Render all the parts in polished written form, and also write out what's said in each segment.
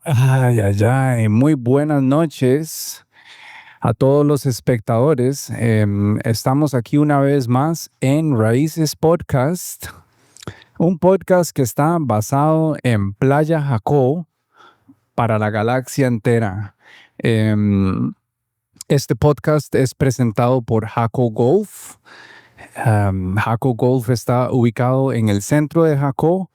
Ay, ay, ay. Muy buenas noches a todos los espectadores. Estamos aquí una vez más en Raíces Podcast, un podcast que está basado en Playa Jacó para la galaxia entera. Este podcast es presentado por Jacó Golf. Jacó Golf está ubicado en el centro de Jacó.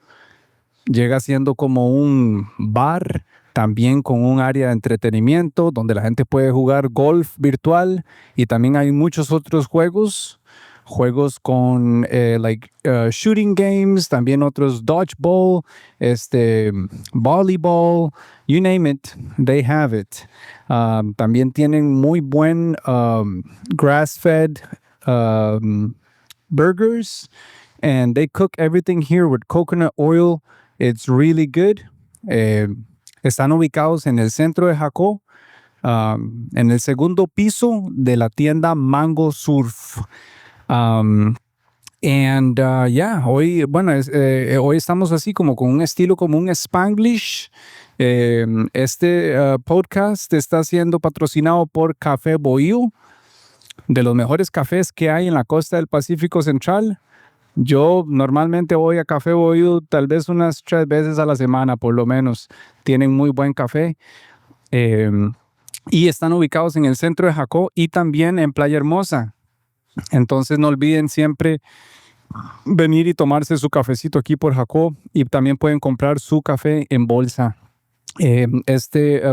Llega siendo como un bar, también con un área de entretenimiento donde la gente puede jugar golf virtual, y también hay muchos otros juegos con shooting games, también otros dodgeball, volleyball, you name it, they have it. También tienen muy buen grass-fed burgers, and they cook everything here with coconut oil. It's really good. Están ubicados en el centro de Jacó, en el segundo piso de la tienda Mango Surf. Hoy estamos así como con un estilo como un Spanglish. Podcast está siendo patrocinado por Café Bohío, de los mejores cafés que hay en la costa del Pacífico Central. Yo normalmente voy a Café Bohío tal vez unas 3 veces a la semana, por lo menos. Tienen muy buen café. Y están ubicados en el centro de Jacó y también en Playa Hermosa. Entonces no olviden siempre venir y tomarse su cafecito aquí por Jacó, y también pueden comprar su café en bolsa.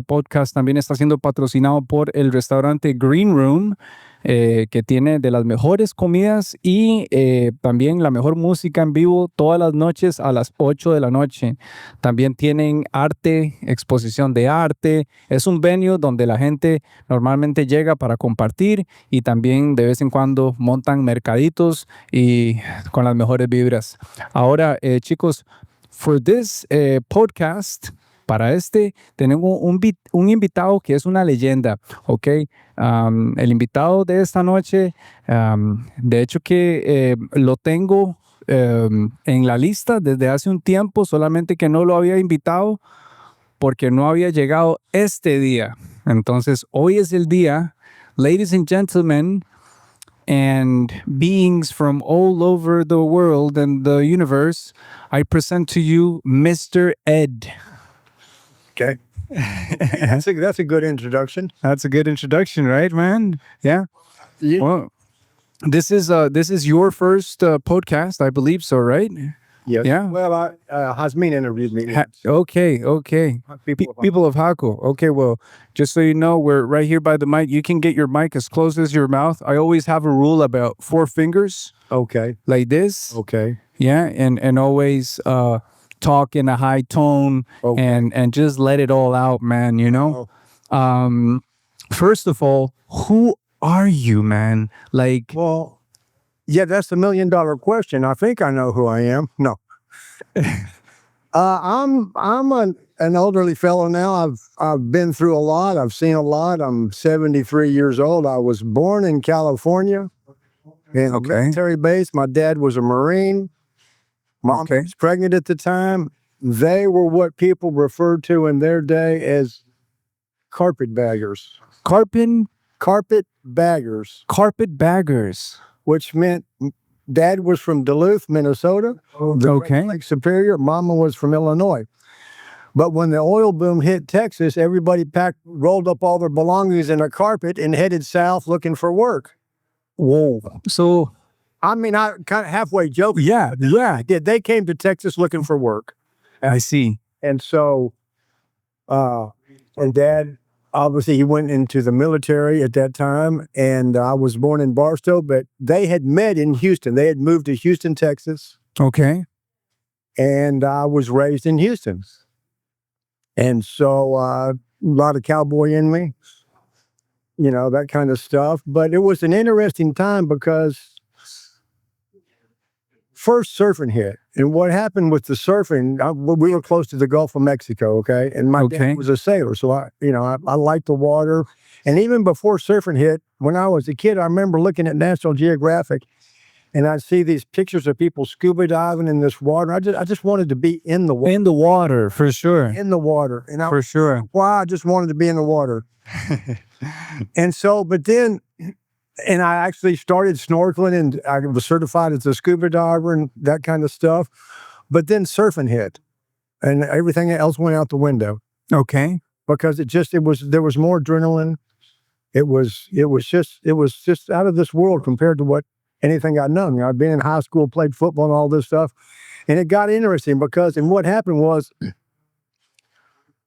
Podcast también está siendo patrocinado por el restaurante Green Room, que tiene de las mejores comidas y también la mejor música en vivo todas las noches a las 8 de la noche. También tienen arte, exposición de arte. Es un venue donde la gente normalmente llega para compartir, y también de vez en cuando montan mercaditos y con las mejores vibras. Ahora, chicos, for this podcast, para tenemos un invitado que es una leyenda, ¿ok? El invitado de esta noche, de hecho que lo tengo en la lista desde hace un tiempo, solamente que no lo había invitado porque no había llegado este día. Entonces, hoy es el día. Ladies and gentlemen, and beings from all over the world and the universe, I present to you Mr. Ed. Okay. That's a good introduction. That's a good introduction, right, man? Yeah. Yeah. Well, this is your first podcast, I believe so, right? Yes. Yeah. Well, Hasmin interviewed me. Okay. People of Jacó. Okay, well, just so you know, we're right here by the mic. You can get your mic as close as your mouth. I always have a rule about 4 fingers. Okay. Like this. Okay. Yeah, and always talk in a high tone, okay. and just let it all out, man, you know? Oh. First of all, who are you, man? Like, well, yeah, that's the $1 million question. I think I know who I am. No. I'm an elderly fellow now. I've been through a lot. I've seen a lot. I'm 73 years old. I was born in California in a military base. My dad was a Marine. Mom was pregnant at the time. They were what people referred to in their day as carpetbaggers. Carpetbaggers. Which meant Dad was from Duluth, Minnesota. Lake Superior. Mama was from Illinois. But when the oil boom hit Texas, everybody rolled up all their belongings in a carpet and headed south looking for work. Whoa. So, I mean, I kind of halfway joking. Yeah. They came to Texas looking for work. I see. And so, and Dad, obviously, he went into the military at that time, and I was born in Barstow, but they had met in Houston. They had moved to Houston, Texas. Okay. And I was raised in Houston. And so, a lot of cowboy in me, you know, that kind of stuff. But it was an interesting time because first surfing hit. And what happened with the surfing, we were close to the Gulf of Mexico, okay? And my dad was a sailor, so I liked the water. And even before surfing hit, when I was a kid, I remember looking at National Geographic, and I'd see these pictures of people scuba diving in this water. I just wanted to be in the water. In the water, for sure. In the water. And For sure. why I just wanted to be in the water. And so, but then, and I actually started snorkeling, and I was certified as a scuba diver and that kind of stuff. But then surfing hit, and everything else went out the window. Okay. Because there was more adrenaline. It was just out of this world compared to what anything I'd known. You know, I'd been in high school, played football and all this stuff. And it got interesting because, and what happened was,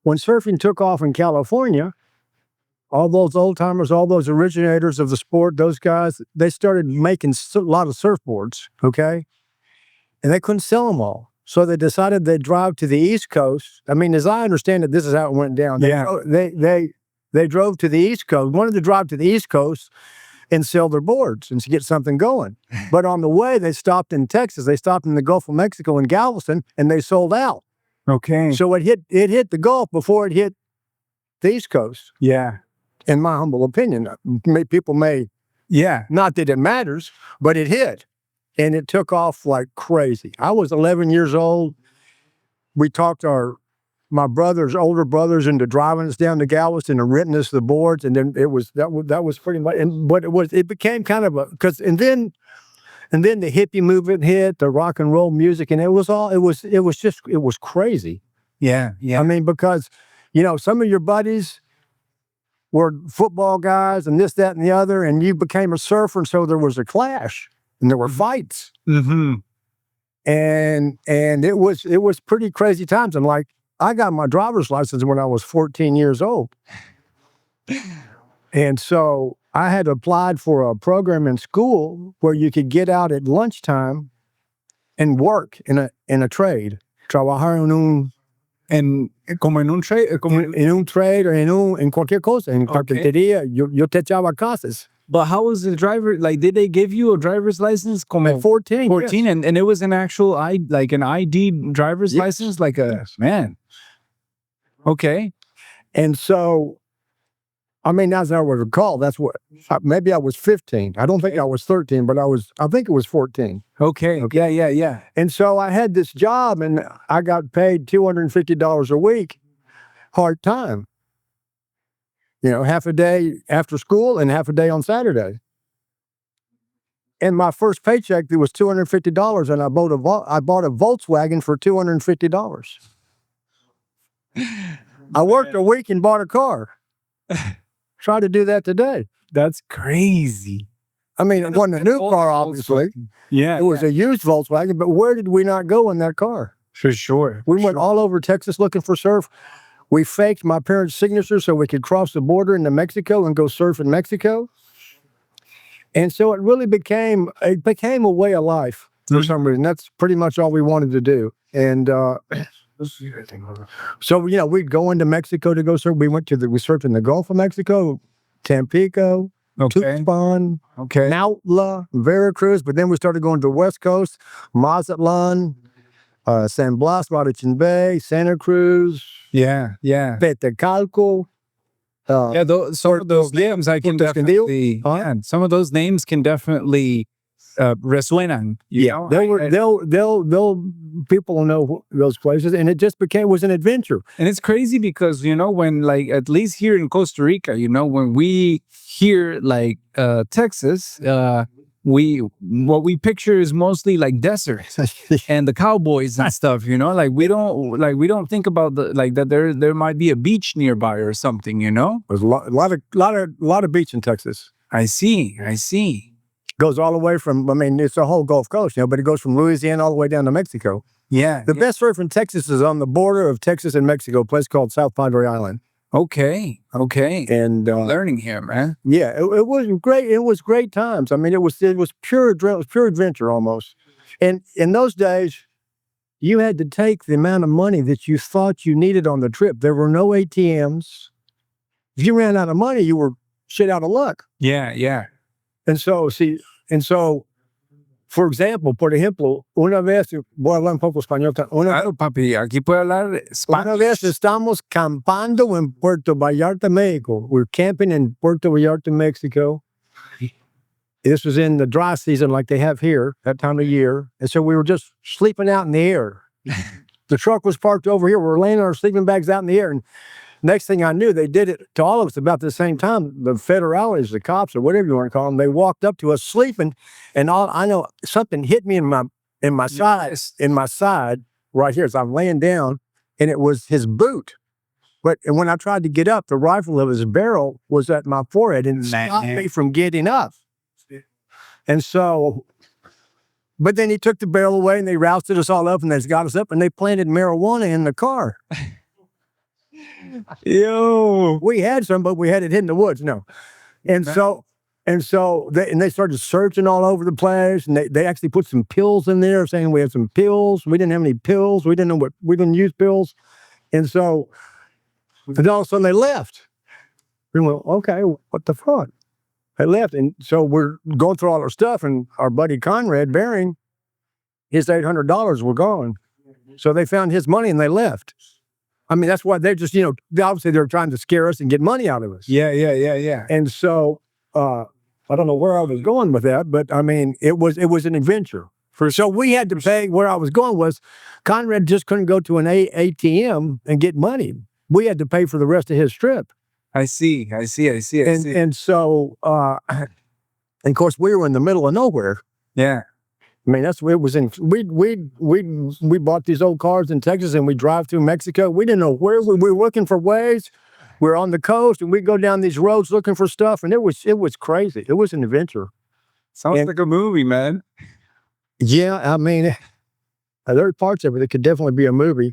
when surfing took off in California, all those old timers, all those originators of the sport, those guys, they started making a lot of surfboards, okay? And they couldn't sell them all. So they decided they'd drive to the East Coast. I mean, as I understand it, this is how it went down. They drove to the East Coast, wanted to drive to the East Coast and sell their boards and to get something going. But on the way, they stopped in Texas. They stopped in the Gulf of Mexico in Galveston, and they sold out. Okay. So it hit the Gulf before it hit the East Coast. Yeah. In my humble opinion, people may, not that it matters, but it hit. And it took off like crazy. I was 11 years old. We talked my older brothers into driving us down to Galveston and renting us the boards. And then that was pretty much, but it became kind of and then the hippie movement hit, the rock and roll music, and it was crazy. Yeah. Yeah. I mean, because, you know, some of your buddies were football guys and this, that, and the other, and you became a surfer, and so there was a clash and there were fights. Mm-hmm. And it was pretty crazy times. And like, I got my driver's license when I was 14 years old. And so I had applied for a program in school where you could get out at lunchtime and work in a trade. Trabajar como en un trade, en un trade or en cualquier cosa, en carpintería. Yo te echaba casas. But how was the driver? Like, did they give you a driver's license? Como at 14. 14, yes. and it was an actual an ID driver's license, like man. Okay. And so, I mean, as I would recall, that's what, maybe I was 15. I don't think I was 13, but I think it was 14. Okay. Yeah. And so I had this job, and I got paid $250 a week, part-time. You know, half a day after school and half a day on Saturday. And my first paycheck, there was $250, and I bought a Volkswagen for $250. I worked a week and bought a car. Try to do that today. That's crazy. I mean, it wasn't a new car, obviously. Yeah. It was a used Volkswagen, but where did we not go in that car? For sure. We went all over Texas looking for surf. We faked my parents' signature so we could cross the border into Mexico and go surf in Mexico. And so it really became a way of life for some reason. That's pretty much all we wanted to do. And so, you know, we'd go into Mexico to go surf. We surfed in the Gulf of Mexico, Tampico, Tuxpan, Nautla, Veracruz. But then we started going to the West Coast, Mazatlan, San Blas, Marichin Bay, Santa Cruz. Yeah. Petecalco. Some of those names I can definitely. Some of those names can definitely resuenan. You know? They'll people know those places, and it just was an adventure. And it's crazy because, you know, when, like, at least here in Costa Rica, you know, when we hear like Texas, what we picture is mostly like desert and the cowboys and stuff, you know, like we don't think about that there might be a beach nearby or something, you know. There's a lot of beach in Texas. I see. Goes all the way from, I mean, it's the whole Gulf Coast, you know, but it goes from Louisiana all the way down to Mexico. Yeah. The best surf in Texas is on the border of Texas and Mexico, a place called South Padre Island. Okay. And learning here, man. Yeah, it was great. It was great times. I mean, it was pure adventure almost. And in those days, you had to take the amount of money that you thought you needed on the trip. There were no ATMs. If you ran out of money, you were shit out of luck. Yeah. And so, por ejemplo, una vez, voy a hablar un poco español. Claro, papi, aquí puede hablar Spanish. Una vez estamos campando en Puerto Vallarta, México. We're camping in Puerto Vallarta, Mexico. This was in the dry season like they have here, that time of year. And so we were just sleeping out in the air. The truck was parked over here. We were laying our sleeping bags out in the air. And next thing I knew, they did it to all of us about the same time. The federales, the cops, or whatever you want to call them, they walked up to us sleeping. And I know something hit me in my side right here as I'm laying down. And it was his boot. And when I tried to get up, the rifle of his barrel was at my forehead and it stopped me from getting up. And so, but then he took the barrel away and they rousted us all up and they got us up and they planted marijuana in the car. Yo, we had some, but we had it hid in the woods. No. And so they started searching all over the place and they actually put some pills in there saying we had some pills. We didn't have any pills. We didn't use pills. And so, and all of a sudden they left. We went, okay, what the fuck? They left. And so we're going through all our stuff and our buddy Conrad Baring, his $800 were gone. So they found his money and they left. I mean, that's why they're just, obviously they're trying to scare us and get money out of us. Yeah. And so, I don't know where I was going with that, but I mean, it was an adventure. So we had to pay. Where I was going was Conrad just couldn't go to an ATM and get money. We had to pay for the rest of his trip. I see. And so, and of course, we were in the middle of nowhere. Yeah. I mean, that's where it was in. We bought these old cars in Texas and we drive through Mexico. We didn't know where we were looking for ways. We're on the coast and we go down these roads looking for stuff. And it was crazy. It was an adventure. Sounds like a movie, man. Yeah. I mean, there are parts of it that could definitely be a movie.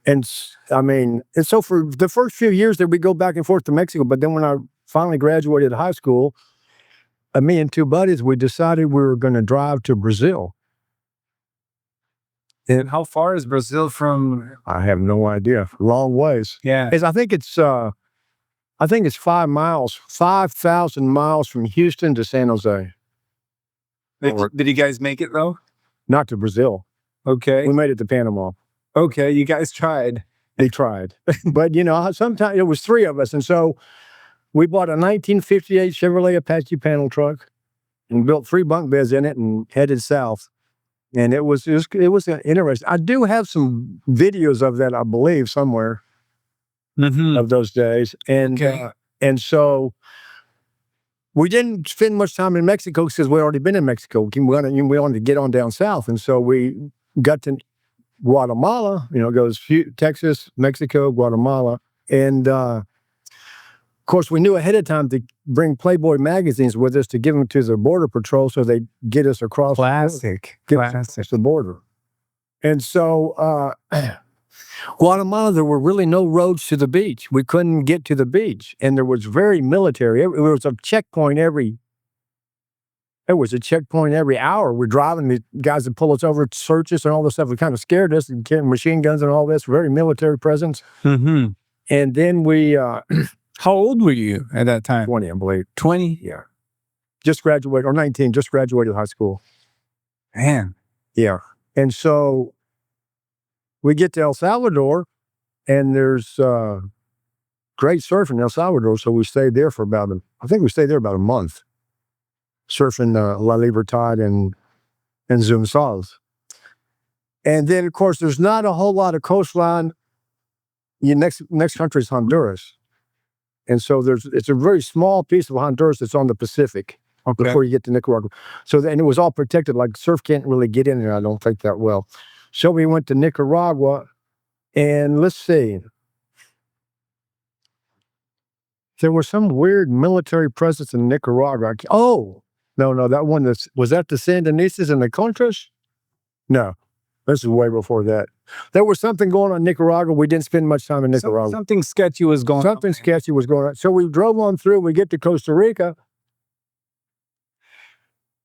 And I mean, and so for the first few years that we go back and forth to Mexico, but then when I finally graduated high school, me and two buddies, we decided we were going to drive to Brazil. And how far is Brazil from? I have no idea. Long ways. Yeah. I think it's 5 miles, 5,000 miles from Houston to San Jose. Did you guys make it though? Not to Brazil. Okay. We made it to Panama. Okay, you guys tried. They tried. But, sometimes it was three of us. And so we bought a 1958 Chevrolet Apache panel truck and built 3 bunk beds in it and headed south. And it was interesting. I do have some videos of that, I believe, somewhere of those days. And and so we didn't spend much time in Mexico because we'd already been in Mexico. We wanted to get on down south. And so we got to Guatemala, it goes Texas, Mexico, Guatemala. And of course, we knew ahead of time to bring Playboy magazines with us to give them to the Border Patrol so they'd get us across the border. And so Guatemala, there were really no roads to the beach. We couldn't get to the beach. And there was very military. There was a checkpoint every hour. We're driving, the guys would pull us over, search us, and all this stuff. It kind of scared us, and carrying machine guns and all this. Very military presence. Mm-hmm. And then we... How old were you at that time? 20, I believe. 20? Yeah. Just graduated, or 19, just graduated high school. Man. Yeah. And so we get to El Salvador, and there's great surfing in El Salvador, so we stayed there for about a month. Surfing La Libertad and Zumsals. And then, of course, there's not a whole lot of coastline. Your next country is Honduras. And so it's a very small piece of Honduras that's on the Pacific before you get to Nicaragua. So then it was all protected, like surf can't really get in there, I don't think that well. So we went to Nicaragua, and let's see. There was some weird military presence in Nicaragua. No, that one was that the Sandinistas and the Contras? No, this is way before that. There was something going on in Nicaragua. We didn't spend much time in Nicaragua. Something sketchy was going on. Something sketchy was going on. So we drove on through. We get to Costa Rica.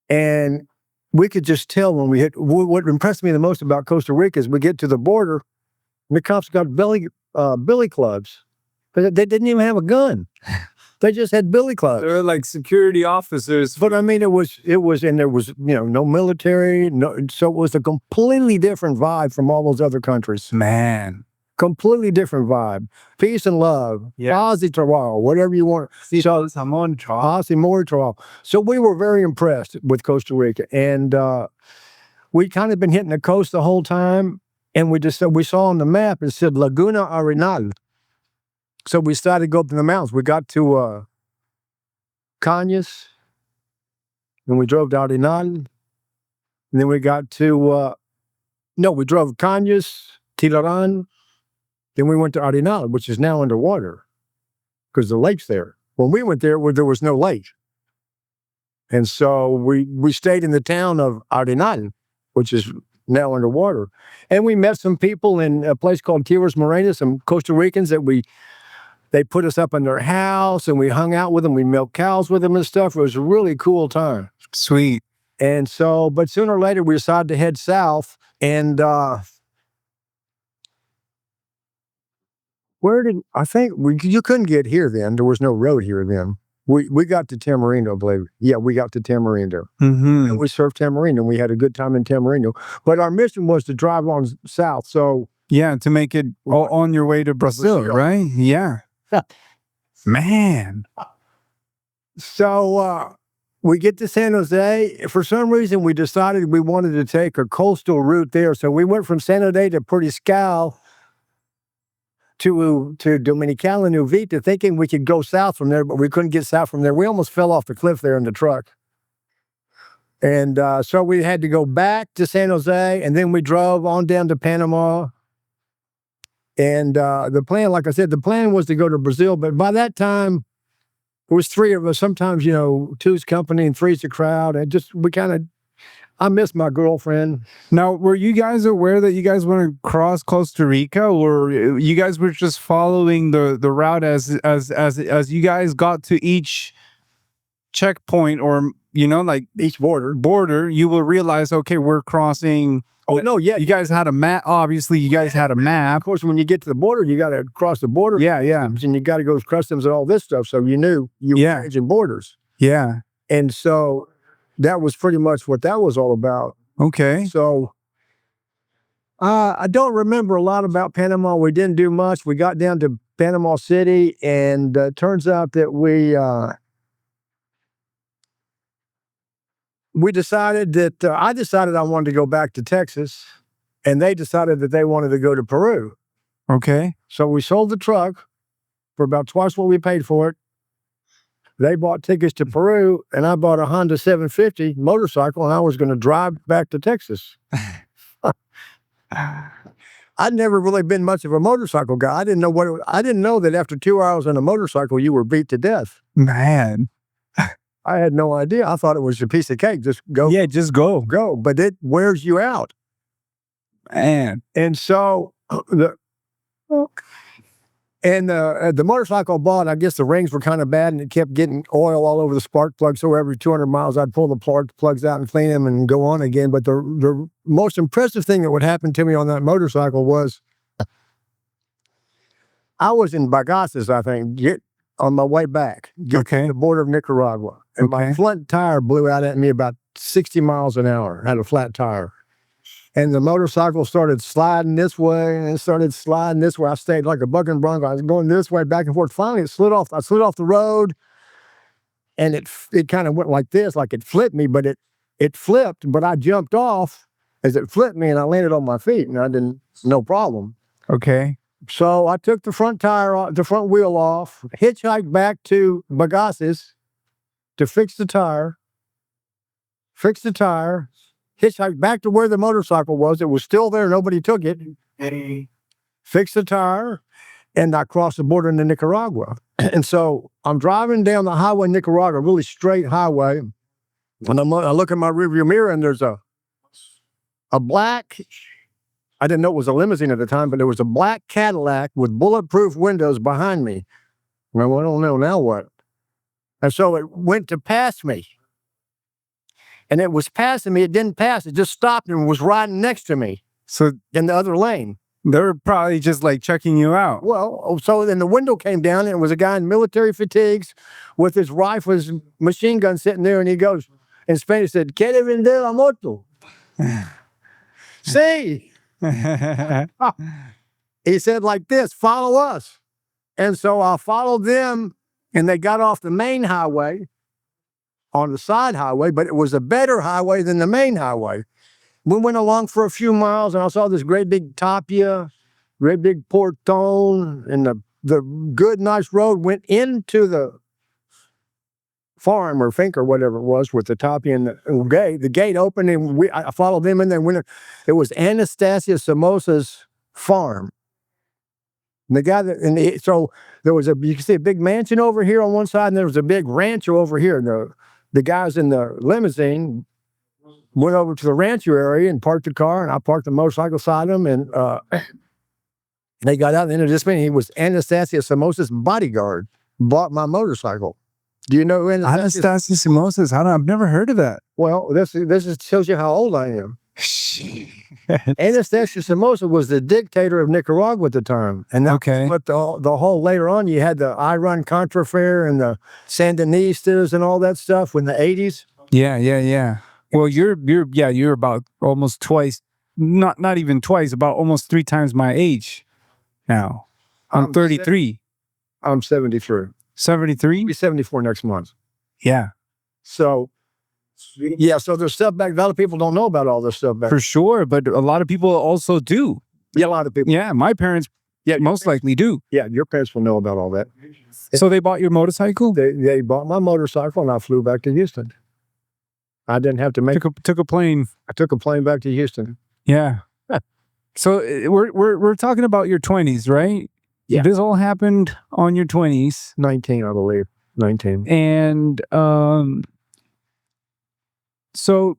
And we could just tell when we hit. What impressed me the most about Costa Rica is we get to the border, and the cops got billy clubs. But they didn't even have a gun. They just had billy clubs. They were like security officers. But I mean, it was, and there was, no military. So it was a completely different vibe from all those other countries. Man. Completely different vibe. Peace and love. Paz y trabajo, whatever you want. Paz y more trabajo. So we were very impressed with Costa Rica. And we'd kind of been hitting the coast the whole time. And we saw on the map, it said Laguna Arenal. So we started to go up in the mountains. We got to Cañas. And we drove to Arenal. And then we got to, we drove Cañas, Tilarán. Then we went to Arenal, which is now underwater because the lake's there. When we went there was no lake. And so we stayed in the town of Arenal, which is now underwater. And we met some people in a place called Tierra, some Costa Ricans that they put us up in their house and we hung out with them. We milked cows with them and stuff. It was a really cool time. Sweet. And so, but sooner or later we decided to head south and, you couldn't get here then. There was no road here then. We got to Tamarindo, I believe. Yeah, we got to Tamarindo. Mm-hmm. And we surfed Tamarindo. We had a good time in Tamarindo. But our mission was to drive on south. So yeah, to make it on your way to Brazil, right? Yeah. Man. So we get to San Jose. For some reason, we decided we wanted to take a coastal route there. So we went from San Jose to Puriscal to Dominicala New Vita, thinking we could go south from there, but we couldn't get south from there. We almost fell off the cliff there in the truck. And so we had to go back to San Jose, and then we drove on down to Panama. And the plan, like I said, the plan was to go to Brazil, but by that time, it was three of us. Sometimes, two's company and three's the crowd. And I miss my girlfriend. Now, were you guys aware that you guys want to cross Costa Rica, or you guys were just following the route as you guys got to each checkpoint, or like each border, you will realize, okay, we're crossing. Oh no, yeah, you guys had a map. Obviously, you guys had a map. Of course, when you get to the border, you got to cross the border. Yeah, and you got to go to customs and all this stuff. So you knew you were changing borders. Yeah, and so that was pretty much what that was all about. Okay. So I don't remember a lot about Panama. We didn't do much. We got down to Panama City, and turns out that we decided that I decided I wanted to go back to Texas, and they decided that they wanted to go to Peru. Okay. So we sold the truck for about twice what we paid for it. They bought tickets to Peru, and I bought a Honda 750 motorcycle, and I was going to drive back to Texas. I'd never really been much of a motorcycle guy. I didn't know that after 2 hours on a motorcycle, you were beat to death. Man. I had no idea. I thought it was a piece of cake. Just go. Yeah, just go. Go. But it wears you out. Man. And so the motorcycle I bought, I guess the rings were kind of bad, and it kept getting oil all over the spark plug. So every 200 miles, I'd pull the plugs out and clean them and go on again. But the most impressive thing that would happen to me on that motorcycle was I was in Bagaces, I think, on my way back, to the border of Nicaragua. And my front tire blew out at me about 60 miles an hour. I had a flat tire. And the motorcycle started sliding this way, and it started sliding this way. I stayed like a bucking bronco. I was going this way, back and forth. Finally, it slid off. I slid off the road, and it kind of went like this, like it flipped me, but it flipped, but I jumped off as it flipped me, and I landed on my feet, and no problem. Okay. So I took the front wheel off, hitchhiked back to Bagaces to fix the tire, hitchhiked back to where the motorcycle was. It was still there. Nobody took it. Fixed the tire, and I crossed the border into Nicaragua. And so I'm driving down the highway in Nicaragua, really straight highway. And I look in my rearview mirror, and there's a black, I didn't know it was a limousine at the time, but there was a black Cadillac with bulletproof windows behind me. Well, I don't know now what. And so it went to pass me. And it was passing me. It didn't pass. It just stopped and was riding next to me. So in the other lane. They were probably just like checking you out. Well, so then the window came down, and it was a guy in military fatigues with his rifle, his machine gun sitting there, and he goes, in Spanish, said, "¿Quiere vender la moto?" Sí. he said like this, follow us. And so I followed them, and they got off the main highway on the side highway, but it was a better highway than the main highway. We went along for a few miles, and I saw this great big tapia, great big portone, and the good, nice road went into the farm or fink or whatever it was with the tapia and the gate. The gate opened, and I followed them in there. It was Anastasia Somoza's farm. And the guy so there was you can see a big mansion over here on one side, and there was a big rancho over here. And the guys in the limousine went over to the rancho area and parked the car, and I parked the motorcycle beside them, and they got out, and then just me. He was Anastasia Somoza's bodyguard, bought my motorcycle. Do you know who Anastasia Somoza's? I've never heard of that. Well, this shows you how old I am. Anastasia Somoza was the dictator of Nicaragua at the time. And but the whole later on, you had the Iran-Contra affair and the Sandinistas and all that stuff in the 80s. Yeah. Well, you're about almost twice, not even twice, about almost 3 times my age now. I'm 33. I'm 73. 73? I'll be 74 next month. Yeah. So there's stuff back. A lot of people don't know about all this stuff back. For sure, but a lot of people also do. Yeah, a lot of people. Yeah, my parents most likely do. Yeah, your parents will know about all that. So they bought your motorcycle? They bought my motorcycle, and I flew back to Houston. I didn't have to took a plane. I took a plane back to Houston. Yeah. So we're talking about your 20s, right? Yeah. This all happened on your 20s. 19, I believe. 19. And so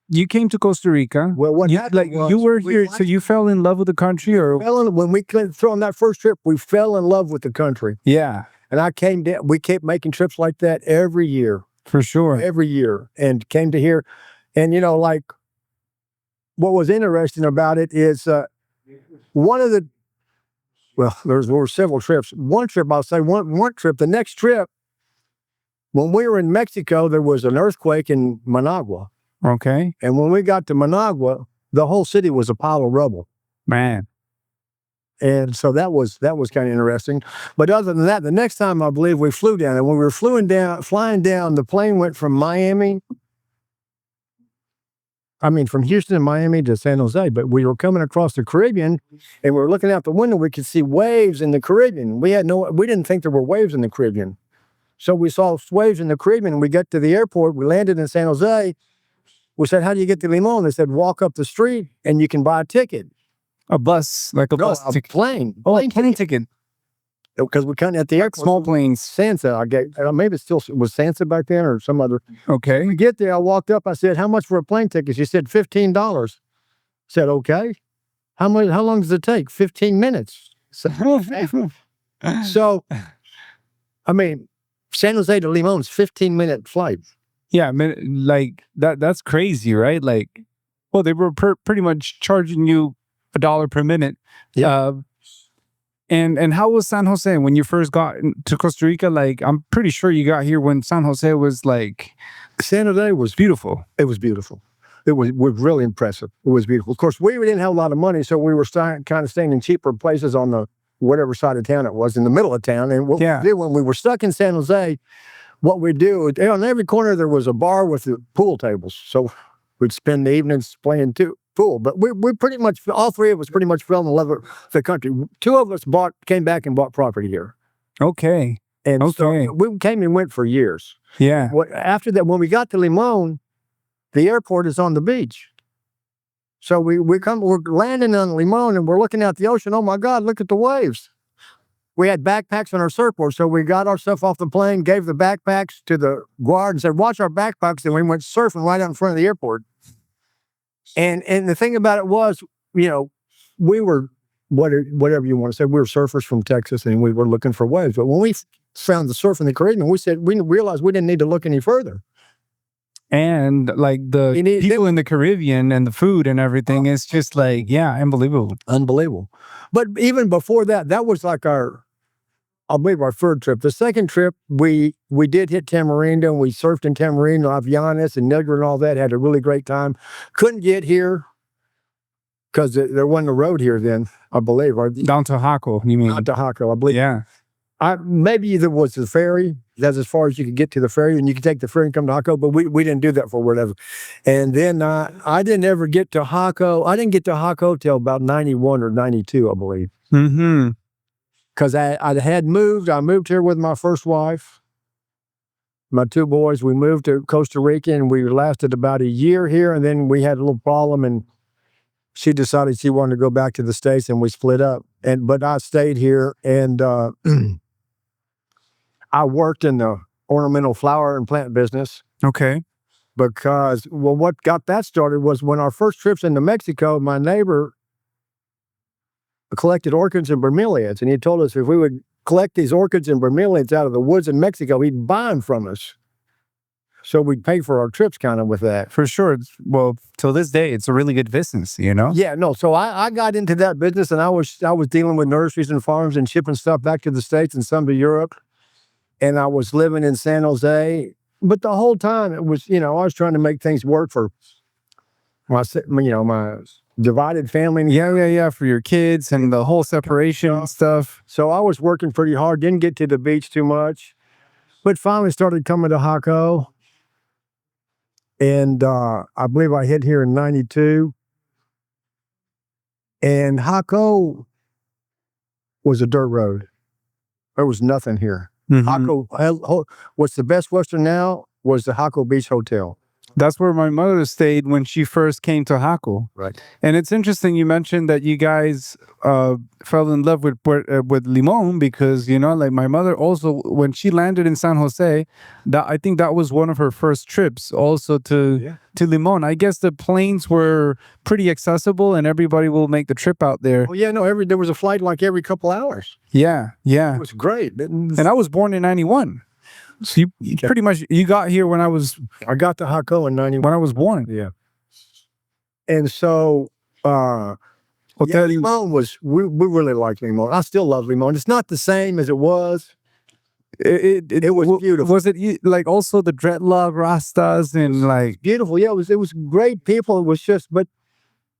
you came to Costa Rica. Well, what happened was, you were here, so you fell in love with the country, or when we threw on that first trip, we fell in love with the country. Yeah. And I came down. We kept making trips like that every year. For sure. Every year, and came to here, and like what was interesting about it is one of the. Well, there were several trips. One trip, I'll say one trip. The next trip, when we were in Mexico, there was an earthquake in Managua. Okay. And when we got to Managua, the whole city was a pile of rubble. Man. And so that was kind of interesting. But other than that, the next time I believe we flew down, and when we were flying down, the plane went from from Houston and Miami to San Jose, but we were coming across the Caribbean, and we were looking out the window. We could see waves in the Caribbean. We didn't think there were waves in the Caribbean. So we saw waves in the Caribbean, and we got to the airport. We landed in San Jose. We said, how do you get to Limon? They said, walk up the street, and you can buy a ticket. A bus, like a bus ticket. Plane. Oh, a plane ticket. Because we couldn't at the airport. Small planes. Sansa, maybe it still was Sansa back then or some other. Okay. We get there, I walked up, I said, how much for a plane ticket? She said, $15. I said, okay. How long does it take? 15 minutes. So, San Jose to Limon is 15-minute flight. Yeah, like that's crazy, right? Like, well, they were pretty much charging you $1 per minute. Yeah. And how was San Jose when you first got to Costa Rica? Like, I'm pretty sure you got here when San Jose was like... San Jose was beautiful. It was beautiful. It was really impressive. It was beautiful. Of course, we didn't have a lot of money, so we were kind of staying in cheaper places on the whatever side of town it was, in the middle of town. And what we did when we were stuck in San Jose, what we'd do, on every corner there was a bar with the pool tables. So we'd spend the evenings playing pool. But we pretty much, all three of us pretty much fell in love with the country. Two of us came back and bought property here. Okay. And so we came and went for years. Yeah. After that, when we got to Limon, the airport is on the beach. So we're landing on Limon, and we're looking out the ocean. Oh my God, look at the waves. We had backpacks on our surfboard, so we got our stuff off the plane, gave the backpacks to the guard and said, watch our backpacks, and we went surfing right out in front of the airport. And the thing about it was, we were, whatever you want to say, we were surfers from Texas, and we were looking for waves. But when we found the surf in the Caribbean, we realized we didn't need to look any further. And like the people in the Caribbean and the food and everything is just like, unbelievable. Unbelievable. But even before that, that was like our third trip. The second trip, we did hit Tamarindo, and we surfed in Tamarindo, Avianes, and Negra and all that. Had a really great time. Couldn't get here. because there wasn't a road here then, I believe. Or Down to Jacó, you mean? not to Jacó, I believe. Yeah. Maybe there was the ferry. That's as far as you could get to the ferry, and you could take the ferry and come to Jacó, but we didn't do that for whatever. And then I didn't ever get to Jacó. I didn't get to Jacó till about 91 or 92, I believe. Mm-hmm. Because I had moved. I moved here with my first wife, my two boys. We moved to Costa Rica, and we lasted about a year here, and then we had a little problem, and she decided she wanted to go back to the States, and we split up. But I stayed here, and I worked in the ornamental flower and plant business. Okay. Because, well, what got that started was when our first trips into Mexico, my neighbor collected orchids and bromeliads, and he told us if we would collect these orchids and bromeliads out of the woods in Mexico, he'd buy them from us. So we'd pay for our trips kind of with that. For sure. Well, till this day, it's a really good business, you know? Yeah, no. So I got into that business, and I was dealing with nurseries and farms and shipping stuff back to the States and some to Europe. And I was living in San Jose. But the whole time it was, I was trying to make things work for my divided family. Yeah, for your kids and the whole separation and stuff. So I was working pretty hard, didn't get to the beach too much, but finally started coming to Jacó. And I believe I hit here in 92. And Jacó was a dirt road. There was nothing here. Mm-hmm. Jacó, what's the Best Western now was the Jacó Beach Hotel. That's where my mother stayed when she first came to Jacó. Right. And it's interesting you mentioned that you guys fell in love with Limón because, like my mother also, when she landed in San Jose, I think that was one of her first trips also to Limón. I guess the planes were pretty accessible and everybody will make the trip out there. Oh, yeah, no, there was a flight like every couple hours. Yeah. It was great. And I was born in 91. So you pretty much, you got here when I got to Jacó in 91. When I was born. Yeah. And so, Limón was, we really liked Limón. I still love Limón. It's not the same as it was. It was beautiful. Was it like also the dreadlock Rastas and like beautiful? Yeah, it was great people. It was just, but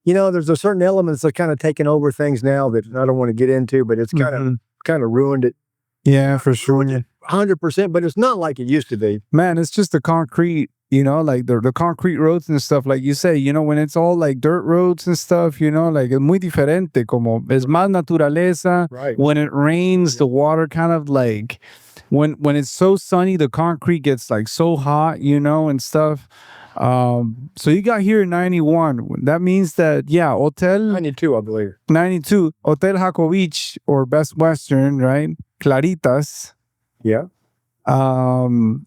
there's a certain elements that kind of taken over things now that I don't want to get into, but it's kind of ruined it. Yeah, for sure. 100%, but it's not like it used to be. Man, it's just the concrete, like the concrete roads and stuff. Like you say, when it's all like dirt roads and stuff, like es muy diferente, como es más naturaleza. Right. When it rains, the water kind of like, when it's so sunny, the concrete gets like so hot, and stuff. So you got here in 91. That means that, Hotel 92, I believe. 92, Hotel Jacó Beach or Best Western, right? Claritas. Yeah. And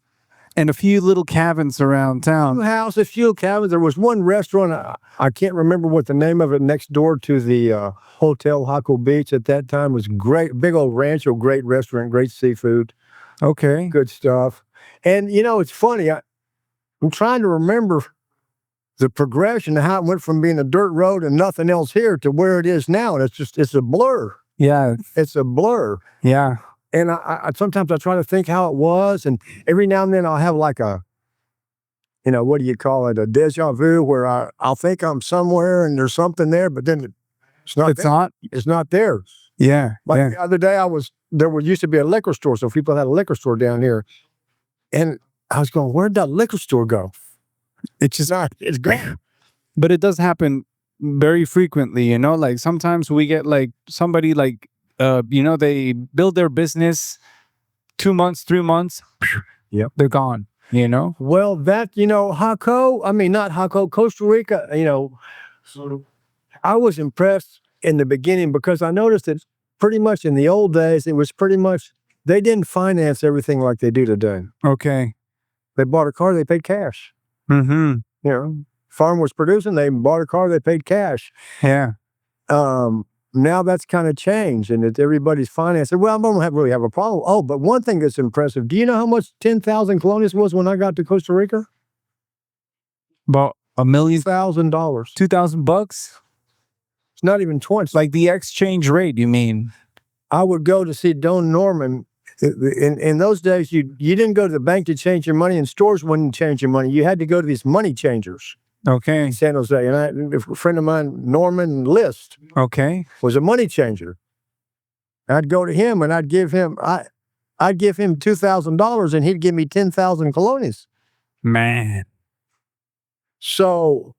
a few little cabins around town. A few cabins. There was one restaurant. I can't remember what the name of it, next door to the Hotel Jacó Beach at that time. Was great. Big old rancho, great restaurant, great seafood. Okay. Good stuff. And, it's funny. I'm trying to remember the progression of how it went from being a dirt road and nothing else here to where it is now. And it's a blur. Yeah. It's a blur. Yeah. And I sometimes I try to think how it was, and every now and then I'll have like a, what do you call it, a deja vu, where I'll think I'm somewhere and there's something there, but then it's not. It's not there. Yeah. Like the other day there used to be a liquor store, so people had a liquor store down here, and I was going, where'd that liquor store go? It's just not. It's gone. But it does happen very frequently, like sometimes we get like somebody like, they build their business 2 months, 3 months. Yep. They're gone, Well, that, not Jacó, Costa Rica, I was impressed in the beginning because I noticed that pretty much in the old days, it was pretty much, they didn't finance everything like they do today. Okay. They bought a car, they paid cash. Mm-hmm. Farm was producing, they bought a car, they paid cash. Yeah. Now that's kind of changed, and it's everybody's financing. Well, I don't really have a problem. Oh, but one thing that's impressive, do you know how much 10,000 colones was when I got to Costa Rica? About $1 million. $1,000. $2,000? It's not even 20. Like the exchange rate, you mean? I would go to see Don Norman. In those days, you didn't go to the bank to change your money, and stores wouldn't change your money. You had to go to these money changers. Okay. in San Jose. And a friend of mine, Norman List, Okay. was a money changer. I'd go to him and I'd give him $2,000 and he'd give me 10,000 colones. Man. So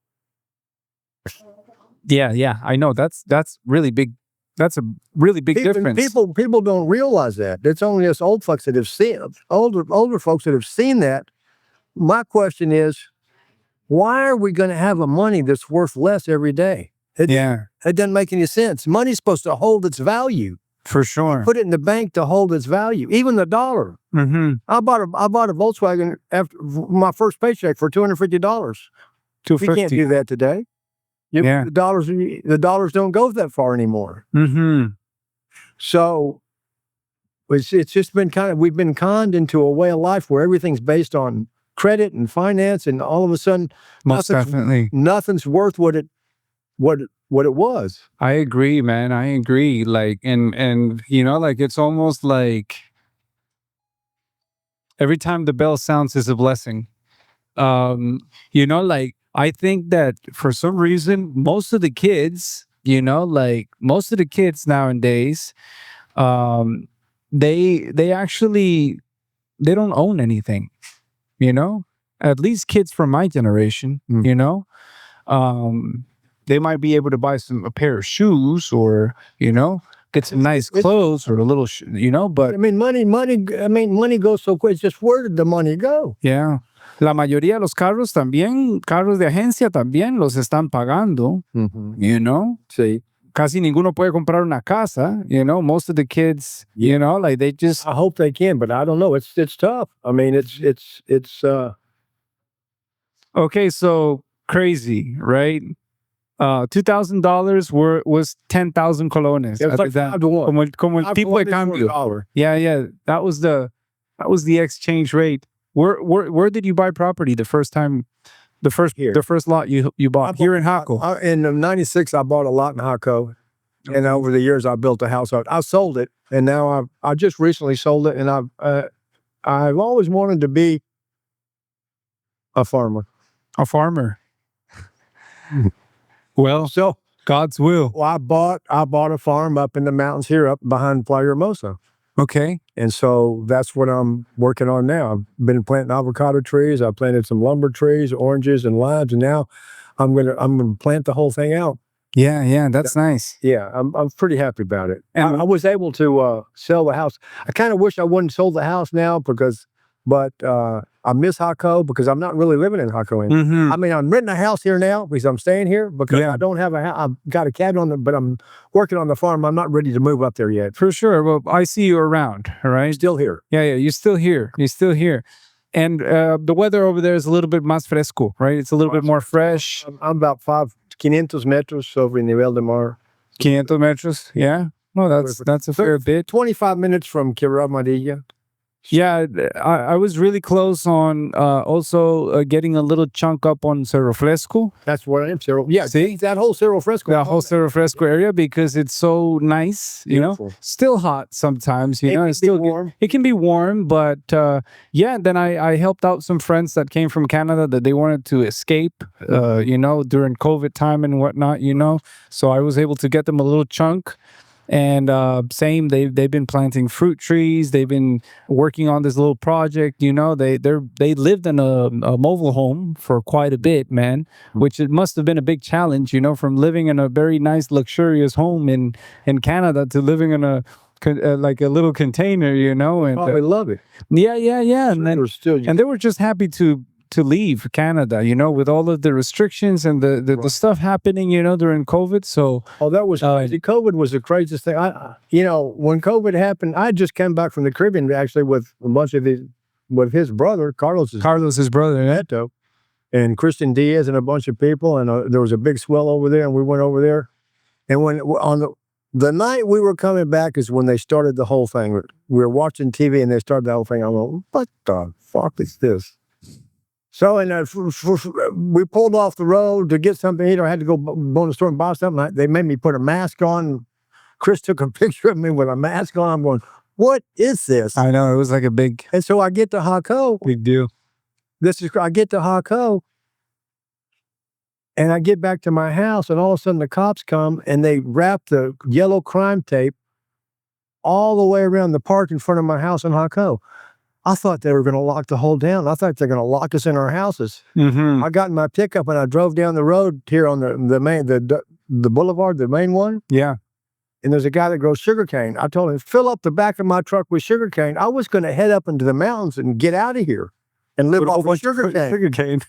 Yeah. I know that's really big. That's a really big difference. People don't realize that. It's only us older folks that have seen that. My question is, why are we going to have a money that's worth less every day? It doesn't make any sense. Money's supposed to hold its value. For sure. Put it in the bank to hold its value. Even the dollar. Mm-hmm. I bought a Volkswagen after my first paycheck for $250. We can't do that today. The dollars don't go that far anymore. Mm-hmm. So it's just been we've been conned into a way of life where everything's based on credit and finance, and all of a sudden, nothing's worth what it was. I agree, man. I agree. Like, and like it's almost like every time the bell sounds is a blessing. Like I think that for some reason, most of the kids nowadays, they actually, they don't own anything, at least kids from my generation, they might be able to buy a pair of shoes or, get some nice clothes or a little, but. I mean, money goes so quick. It's just, where did the money go? Yeah. La mayoría de los carros de agencia también los están pagando, Sí. Casi ninguno puede comprar una casa, most of the kids, like they just. I hope they can, but I don't know. It's tough. I mean, it's. Okay, so crazy, right? $2,000 was 10,000 colones. It was like 5 to 1. Como el tipo de cambio. Yeah. That was the exchange rate. Where did you buy property the first time? The first lot you bought here in Jacó. In '96, I bought a lot in Jacó, and over the years I built a house. I sold it, and now I just recently sold it, and I've always wanted to be a farmer. A farmer. Well, so God's will. Well, I bought a farm up in the mountains here, up behind Playa Hermosa. Okay. And so that's what I'm working on now. I've been planting avocado trees. I planted some lumber trees, oranges and limes, and now I'm gonna plant the whole thing out. Yeah, that's nice. Yeah, I'm pretty happy about it. And I was able to sell the house. I kind of wish I wouldn't sold the house now but I miss Jacó because I'm not really living in Jacó anymore. Mm-hmm. I mean, I'm renting a house here now because I'm staying here because I don't have a house. I've got a cabin but I'm working on the farm. I'm not ready to move up there yet. For sure. Well, I see you around, all right? Still here. Yeah, you're still here. And the weather over there is a little bit más fresco, right? It's a little bit more fresh. I'm about 500 meters sobre el nivel del mar. 500 metros, yeah. No, that's a fair bit. 25 minutes from Quebradilla. Yeah, I was really close on also getting a little chunk up on Cerro Fresco. That's where I am, Cerro. Yeah, see? That whole Cerro Fresco. That whole Cerro Fresco area because it's so nice, Still hot sometimes, It's still warm. It can be warm, but then I helped out some friends that came from Canada that they wanted to escape, during COVID time and whatnot, So I was able to get them a little chunk. And same, they've been planting fruit trees. They've been working on this little project. They lived in a mobile home for quite a bit, man. Which it must have been a big challenge, from living in a very nice, luxurious home in Canada to living in a like a little container, And probably love it. Yeah. And they were just happy to leave Canada, with all of the restrictions and the stuff happening, during COVID. So, that was crazy. COVID was the craziest thing. When COVID happened, I just came back from the Caribbean actually with a bunch of with his brother, Carlos's brother, Neto, and Kristen Diaz and a bunch of people. And there was a big swell over there, and we went over there. And when on the night we were coming back is when they started the whole thing. We were watching TV and they started the whole thing. I'm like, what the fuck is this? So, and we pulled off the road to get something to eat. I had to go to the store and buy something. They made me put a mask on. Chris took a picture of me with a mask on. I'm going, what is this? I know, it was like a big... And so I get to Jacó. Big deal. I get to Jacó. And I get back to my house, and all of a sudden the cops come, and they wrap the yellow crime tape all the way around the park in front of my house in Jacó. I thought they were going to lock the whole town. I thought they're going to lock us in our houses. Mm-hmm. I got in my pickup and I drove down the road here on the boulevard, the main one. Yeah. And there's a guy that grows sugarcane. I told him, fill up the back of my truck with sugarcane. I was going to head up into the mountains and get out of here and live off of sugarcane.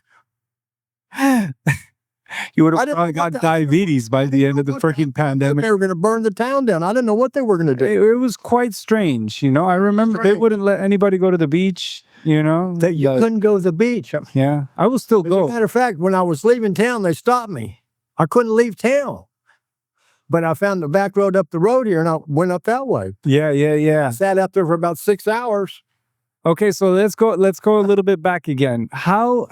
You would have probably got diabetes by the end of the freaking pandemic. They were going to burn the town down. I didn't know what they were going to do. It was quite strange, you know. I remember they wouldn't let anybody go to the beach, you know. You couldn't go to the beach. Yeah, I will still go. As a matter of fact, when I was leaving town, they stopped me. I couldn't leave town. But I found the back road up the road here, and I went up that way. Yeah. I sat up there for about 6 hours. Okay, so let's go a little bit back again. How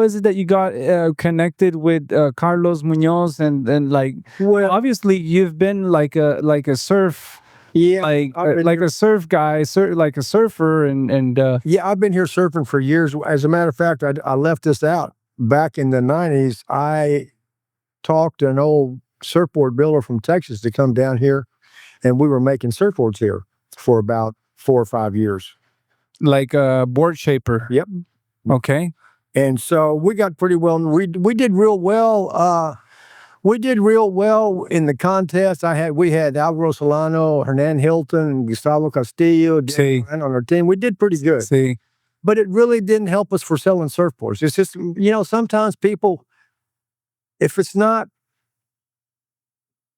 is it that you got connected with Carlos Muñoz and like? Well, obviously you've been like a surf. Yeah, like a surf guy, like a surfer, and yeah, I've been here surfing for years. As a matter of fact, I left this out back in the 90s. I talked to an old surfboard builder from Texas to come down here, and we were making surfboards here for about 4 or 5 years. Like a board shaper. Yep. Okay. And so we got pretty well. We did real well. We did real well in the contest. We had Alvaro Solano, Hernan Hilton, Gustavo Castillo on our team. We did pretty good. See. But it really didn't help us for selling surfboards. It's just, you know, sometimes people, if it's not,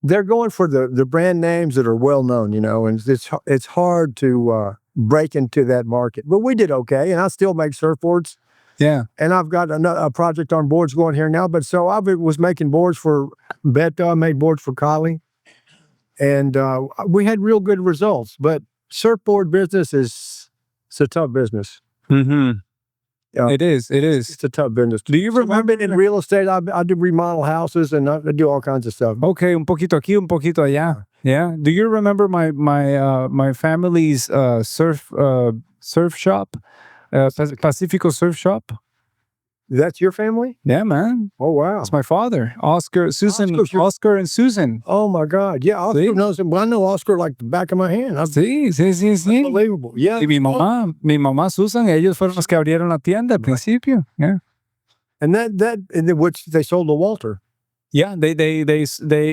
they're going for the brand names that are well known, you know, and it's hard to break into that market. But we did okay, and I still make surfboards. Yeah. And I've got a project on boards going here now. But so I was making boards for Beto. I made boards for Kali. And we had real good results. But surfboard business it's a tough business. Mm-hmm. It is. It's a tough business. Do you remember? I've been in real estate. I do remodel houses and I do all kinds of stuff. Okay, un poquito aquí, un poquito allá. Yeah. Do you remember my family's surf shop, Pacifico Surf Shop? That's your family? Yeah, man. Oh wow, that's my father, Oscar, Susan, Oscar and Susan. Oh my God, yeah. Oscar knows him. I know Oscar like the back of my hand. Sí. Unbelievable. Yeah. Y mi mamá Susan, ellos fueron los que abrieron la tienda al principio. Yeah. And that which they sold to Walter. Yeah,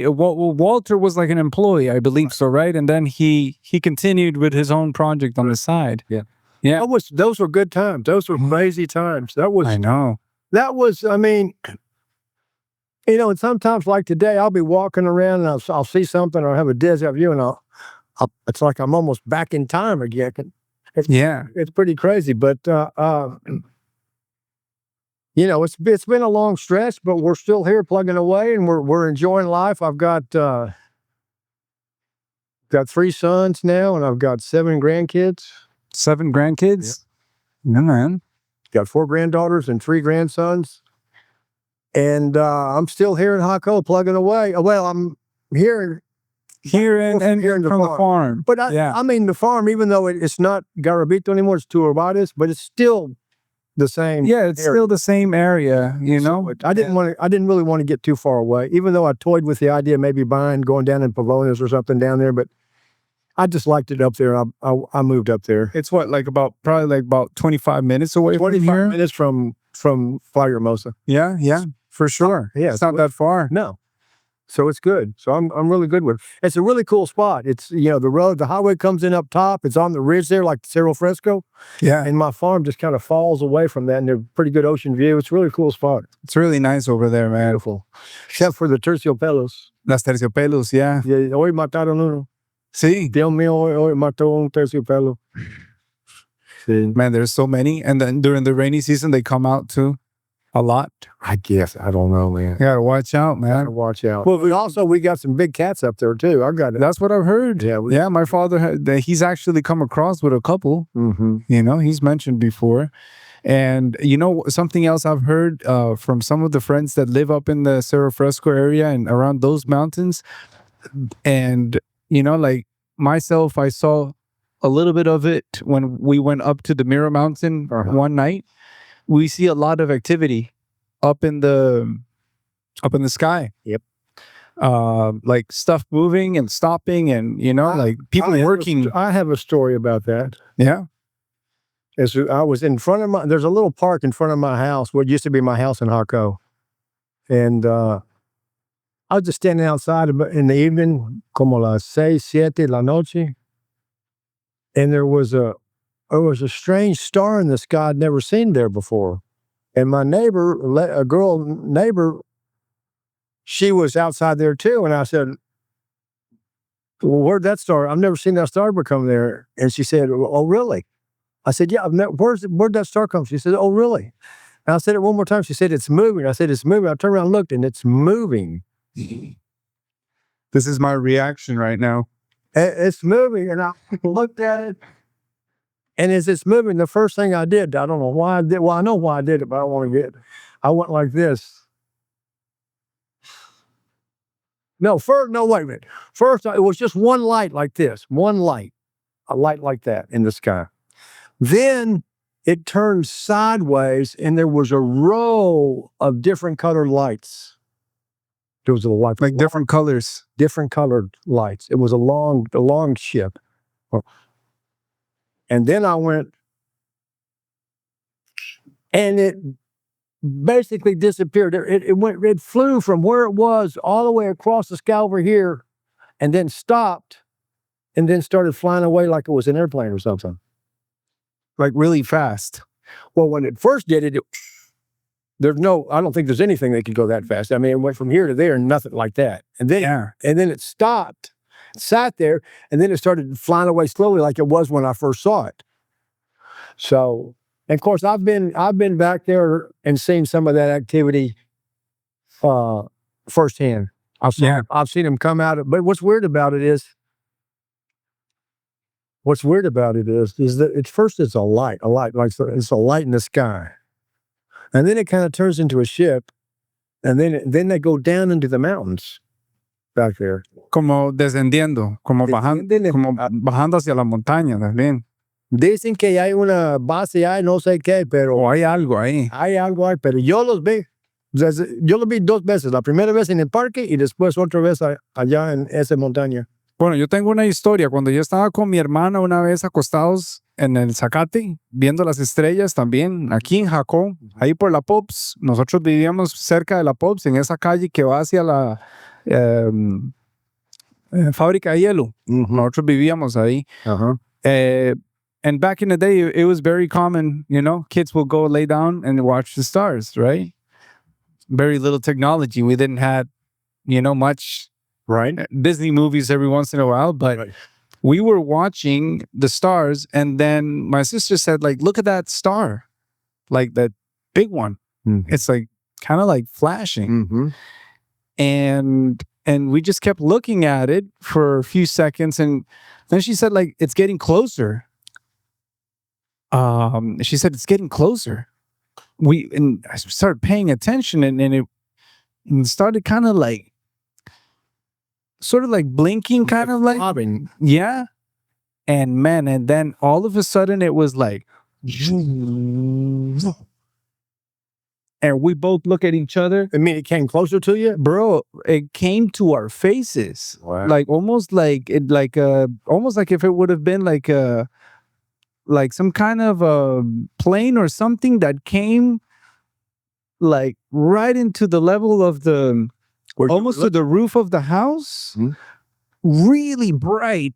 Walter was like an employee, I believe so, right? And then he continued with his own project on the side. Yeah. Yeah. Those were good times. Those were crazy times. I know. That was, I mean, you know, and sometimes like today, I'll be walking around and I'll see something or have a déjà vu and it's like I'm almost back in time again. It's pretty crazy, but, you know, it's been a long stretch, but we're still here plugging away and we're enjoying life. I've got 3 sons now and I've got 7 grandkids. 7 grandkids? Yeah, man. Got 4 granddaughters and 3 grandsons. And I'm still here in Jacó plugging away. Well, I'm here and from the farm. But I mean the farm, even though it's not Garabito anymore, it's Turbades, but it's still the same. Yeah, it's still the same area, you know. I didn't really want to get too far away, even though I toyed with the idea of maybe going down in Pavones or something down there, but I just liked it up there. I moved up there. It's probably about 25 minutes away from here. 25 minutes from Playa Hermosa. Yeah, for sure. Yeah, it's not that far. No. So it's good. So I'm really good with it. It's a really cool spot. It's, you know, the highway comes in up top. It's on the ridge there like Cerro Fresco. Yeah. And my farm just kind of falls away from that and there's pretty good ocean view. It's a really cool spot. It's really nice over there, man. Beautiful. Except for the terciopelos. Las terciopelos, yeah. Yeah, hoy mataron uno. Sí. Dios mío, hoy mató un terciopelo. Sí. Man, there's so many. And then during the rainy season, they come out too. A lot. I guess. I don't know, man. You gotta watch out, man. Gotta watch out. Well, we got some big cats up there too. I got it. That's what I've heard. Yeah, my father, he's actually come across with a couple. Mm-hmm. You know, he's mentioned before. And, you know, something else I've heard from some of the friends that live up in the Cerro Fresco area and around those mountains. And, you know, like myself, I saw a little bit of it when we went up to the Mirror Mountain one night. We see a lot of activity up in the up in the sky. Yep. Like stuff moving and stopping, and like people working. I have a story about that. Yeah. As I was in front of there's a little park in front of my house, what used to be my house in Jacó. And I was just standing outside in the evening, como las 6, 7 de la noche. And there was a strange star in the sky I'd never seen there before. And my neighbor, a girl neighbor, she was outside there too. And I said, well, where'd that star? I've never seen that star come there. And she said, oh, really? I said, yeah, where'd that star come from? She said, oh, really? And I said it one more time. She said, it's moving. I said, it's moving. I turned around and looked, and it's moving. This is my reaction right now. It's moving, and I looked at it. And as it's moving, the first thing I did, I don't know why I did. Well, I know why I did it, but I don't want to get. I went like this. No, wait a minute. First, it was just one light like this. One light. A light like that in the sky. Then it turned sideways, and there was a row of different colored lights. There was a light, like different colors, different colored lights. It was a long ship. And then I went, and it basically disappeared. It flew from where it was all the way across the sky over here, and then stopped, and then started flying away like it was an airplane or something. Like really fast. Well, when it first did it, I don't think there's anything that could go that fast. I mean, it went from here to there and nothing like that. And then it stopped, sat there, and then it started flying away slowly like it was when I first saw it. So, and of course, I've been back there and seen some of that activity firsthand. I've seen them come out. But what's weird about it is that at first it's a light, like it's a light in the sky. And then it kind of turns into a ship, and then they go down into the mountains back there. Como descendiendo, como bajando hacia la montaña también. Dicen que hay una base ahí, no sé qué, pero o hay algo ahí. Hay algo ahí, pero yo los vi. Yo los vi 2 veces. La primera vez en el parque y después otra vez allá en esa montaña. Bueno, yo tengo una historia. Cuando yo estaba con mi hermana una vez acostados en el zacate, viendo las estrellas también, aquí en Jacó, ahí por la Pops. Nosotros vivíamos cerca de la Pops, en esa calle que va hacia la fábrica de hielo. Nosotros vivíamos ahí. And back in the day, it was very common, kids will go lay down and watch the stars, right? Very little technology. We didn't have, much Disney movies every once in a while, but we were watching the stars, and then my sister said, like, look at that star, like that big one. It's like kind of like flashing. And we just kept looking at it for a few seconds, and then she said, like, it's getting closer. She said, it's getting closer. And I started paying attention, and it started kind of like, sort of like blinking, kind of like, bobbing. Yeah. And man, and then all of a sudden it was like, and we both look at each other. I mean, it came closer to you? Bro, it came to our faces. Wow. Like almost like if it would have been like some kind of a plane or something that came like right into the level of almost to the roof of the house. Really bright,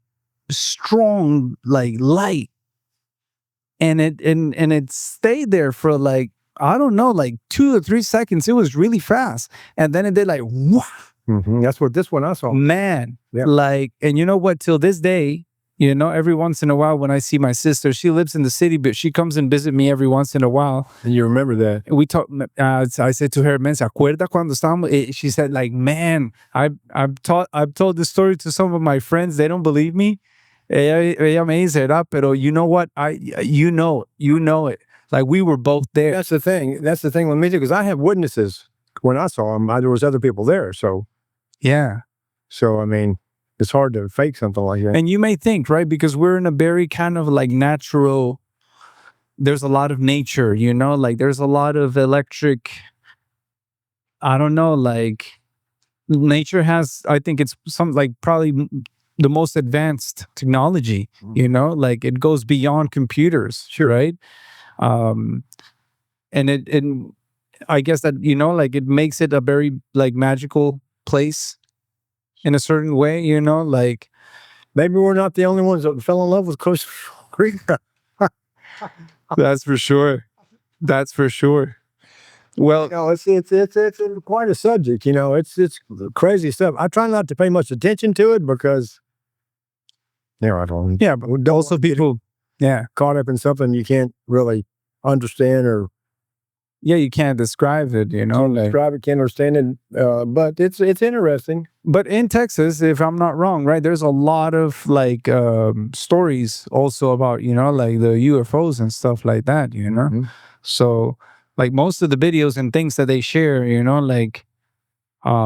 strong, like light. And it stayed there for like, I don't know, like 2 or 3 seconds. It was really fast. And then it did like, wah. That's what this one I saw. Man, like, and you know what, till this day, every once in a while when I see my sister, she lives in the city, but she comes and visit me every once in a while. And you remember that? We talk. I said to her, "Man, ¿se acuerda cuando estábamos?" She said, "Like, man, I've told this story to some of my friends. They don't believe me. Ella me dice, pero you know what? You know it. Like we were both there." That's the thing. That's the thing with me too, because I have witnesses. When I saw them, there was other people there. So yeah. So I mean, it's hard to fake something like that. And you may think, right, because we're in a very kind of like natural, there's a lot of nature, like there's a lot of electric I don't know, like nature has, I think it's some like probably the most advanced technology, you know, like it goes beyond computers, right? And I guess that, you know, like it makes it a very like magical place in a certain way, you know, like maybe we're not the only ones that fell in love with Costa Rica. that's for sure. That's for sure. Well, You know, it's quite a subject. You know, it's crazy stuff. I try not to pay much attention to it because, I don't. Yeah, but also people, caught up in something you can't really understand or. Yeah, you can't describe it, you know. Can't describe it, can't understand it, but it's interesting. But in Texas, if I'm not wrong, right, there's a lot of like stories also about, you know, like the UFOs and stuff like that, you know. Mm-hmm. So like most of the videos and things that they share, you know, like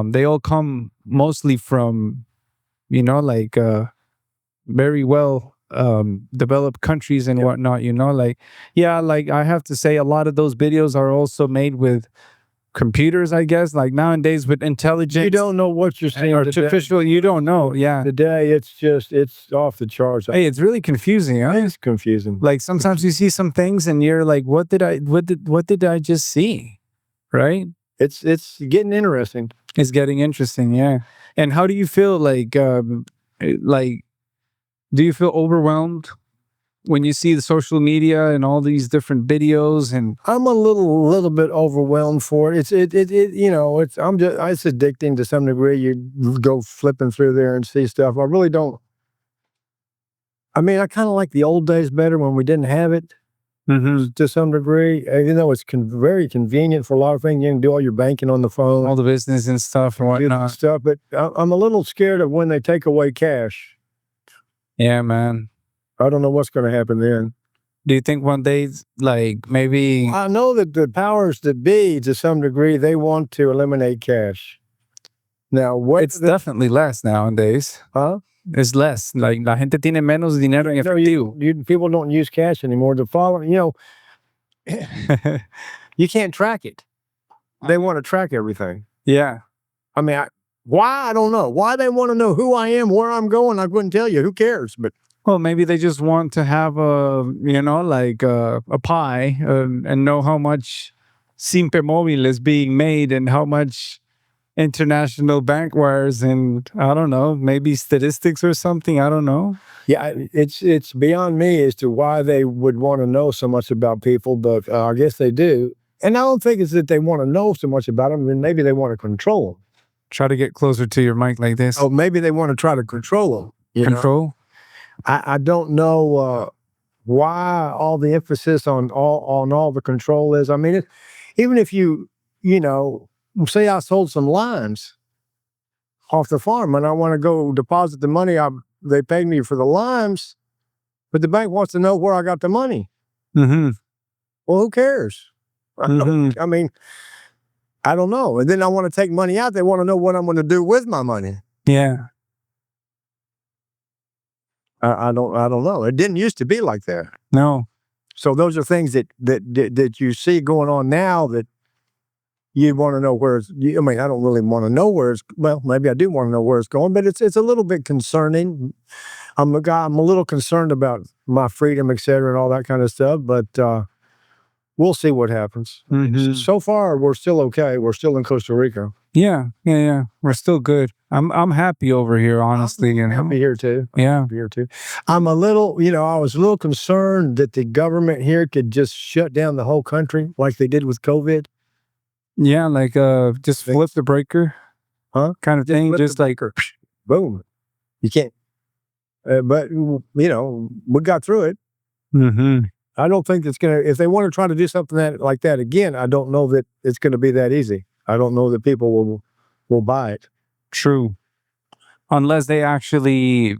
they all come mostly from, you know, like very well developed countries and whatnot, you know, like, yeah, like I have to say a lot of those videos are also made with computers, I guess, like nowadays with intelligence. You don't know what you're seeing. Artificial, you don't know. Yeah. Today, it's off the charts. Hey, it's really confusing, huh? It's confusing. Like sometimes you see some things and you're like, what did I just see? Right? It's getting interesting. It's getting interesting, yeah. And how do you feel like do you feel overwhelmed when you see the social media and all these different videos? And I'm a little bit overwhelmed for it. It's you know, it's addicting to some degree. You go flipping through there and see stuff. I really don't. I mean, I kind of like the old days better when we didn't have it to some degree. Even though it's very convenient for a lot of things, you can do all your banking on the phone, all the business and stuff and whatnot. Stuff, but I'm a little scared of when they take away cash. Yeah, man. I don't know what's going to happen then. Do you think one day, like maybe? I know that the powers that be, to some degree, they want to eliminate cash. Now, it's definitely less nowadays. Huh? It's less. Like la gente tiene menos dinero en efectivo. People don't use cash anymore. The following, you know, you can't track it. They want to track everything. Yeah. I mean, why? I don't know. Why they want to know who I am, where I'm going, I couldn't tell you. Who cares? But well, maybe they just want to have a, you know, like a pie and know how much simpe móvil is being made and how much international bank wires and I don't know, maybe statistics or something. I don't know. Yeah, it's beyond me as to why they would want to know so much about people, but I guess they do. And I don't think it's that they want to know so much about them. I mean, maybe they want to control them. Try to get closer to your mic like this. Oh, maybe they want to try to control them. Control? I don't know why all the emphasis on all the control is. I mean, even if you know, say I sold some limes off the farm and I want to go deposit the money they paid me for the limes, but the bank wants to know where I got the money. Mm-hmm. Well, who cares? Mm-hmm. I mean, I don't know. And then I want to take money out. They want to know what I'm going to do with my money. Yeah. I don't know. It didn't used to be like that. No. So those are things that you see going on now that you want to know where it's. I mean, I don't really want to know where it's. Well, maybe I do want to know where it's going, but it's a little bit concerning. I'm a little concerned about my freedom, et cetera, and all that kind of stuff. But we'll see what happens. Mm-hmm. So far, we're still okay. We're still in Costa Rica. Yeah. We're still good. I'm happy over here, honestly. I'm happy here too. Yeah. I'm here too. I'm a little, I was a little concerned that the government here could just shut down the whole country like they did with COVID. Yeah, like just flip the breaker, kind of thing. Just like boom. You can't. But we got through it. Mm-hmm. I don't think it's gonna. If they want to try to do something like that again, I don't know that it's going to be that easy. I don't know that people will buy it. True. Unless they actually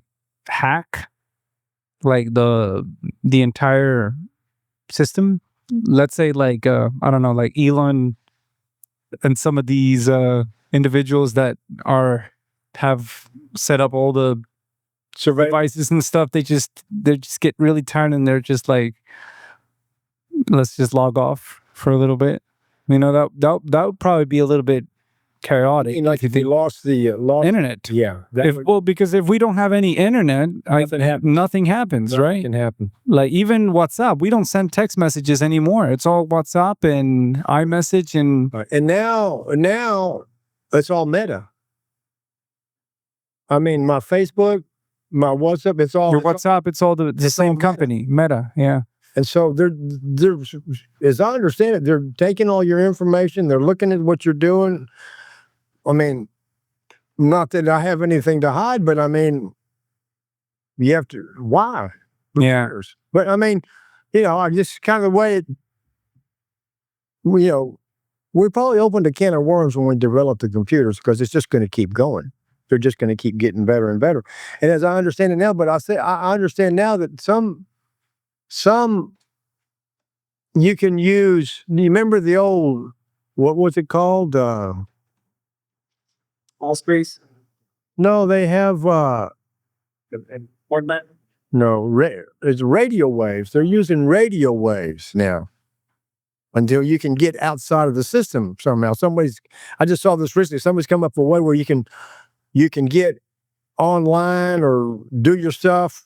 hack like the entire system. Let's say like I don't know, like Elon and some of these individuals that have set up all the devices and stuff, they just get really tired and they're just like, let's just log off for a little bit. That would probably be a little bit chaotic. Like if you lost the internet. Yeah. Because if we don't have any internet, nothing happens, right? Can happen. Like even WhatsApp, we don't send text messages anymore. It's all WhatsApp and iMessage and now it's all Meta. I mean, my Facebook, my WhatsApp, it's all the same company, Meta. Yeah. And so they're, as I understand it, they're taking all your information. They're looking at what you're doing. I mean, not that I have anything to hide, but I mean, you have to, why? Yeah. But I mean, I just kind of the way it, we probably opened a can of worms when we developed the computers because it's just going to keep going. They're just going to keep getting better and better. And as I understand it now, but I understand now that some you can use, do you remember the old, what was it called? Allspace? No, they have, it's radio waves. They're using radio waves now until you can get outside of the system somehow. I just saw this recently, somebody's come up with a way where you can get online or do your stuff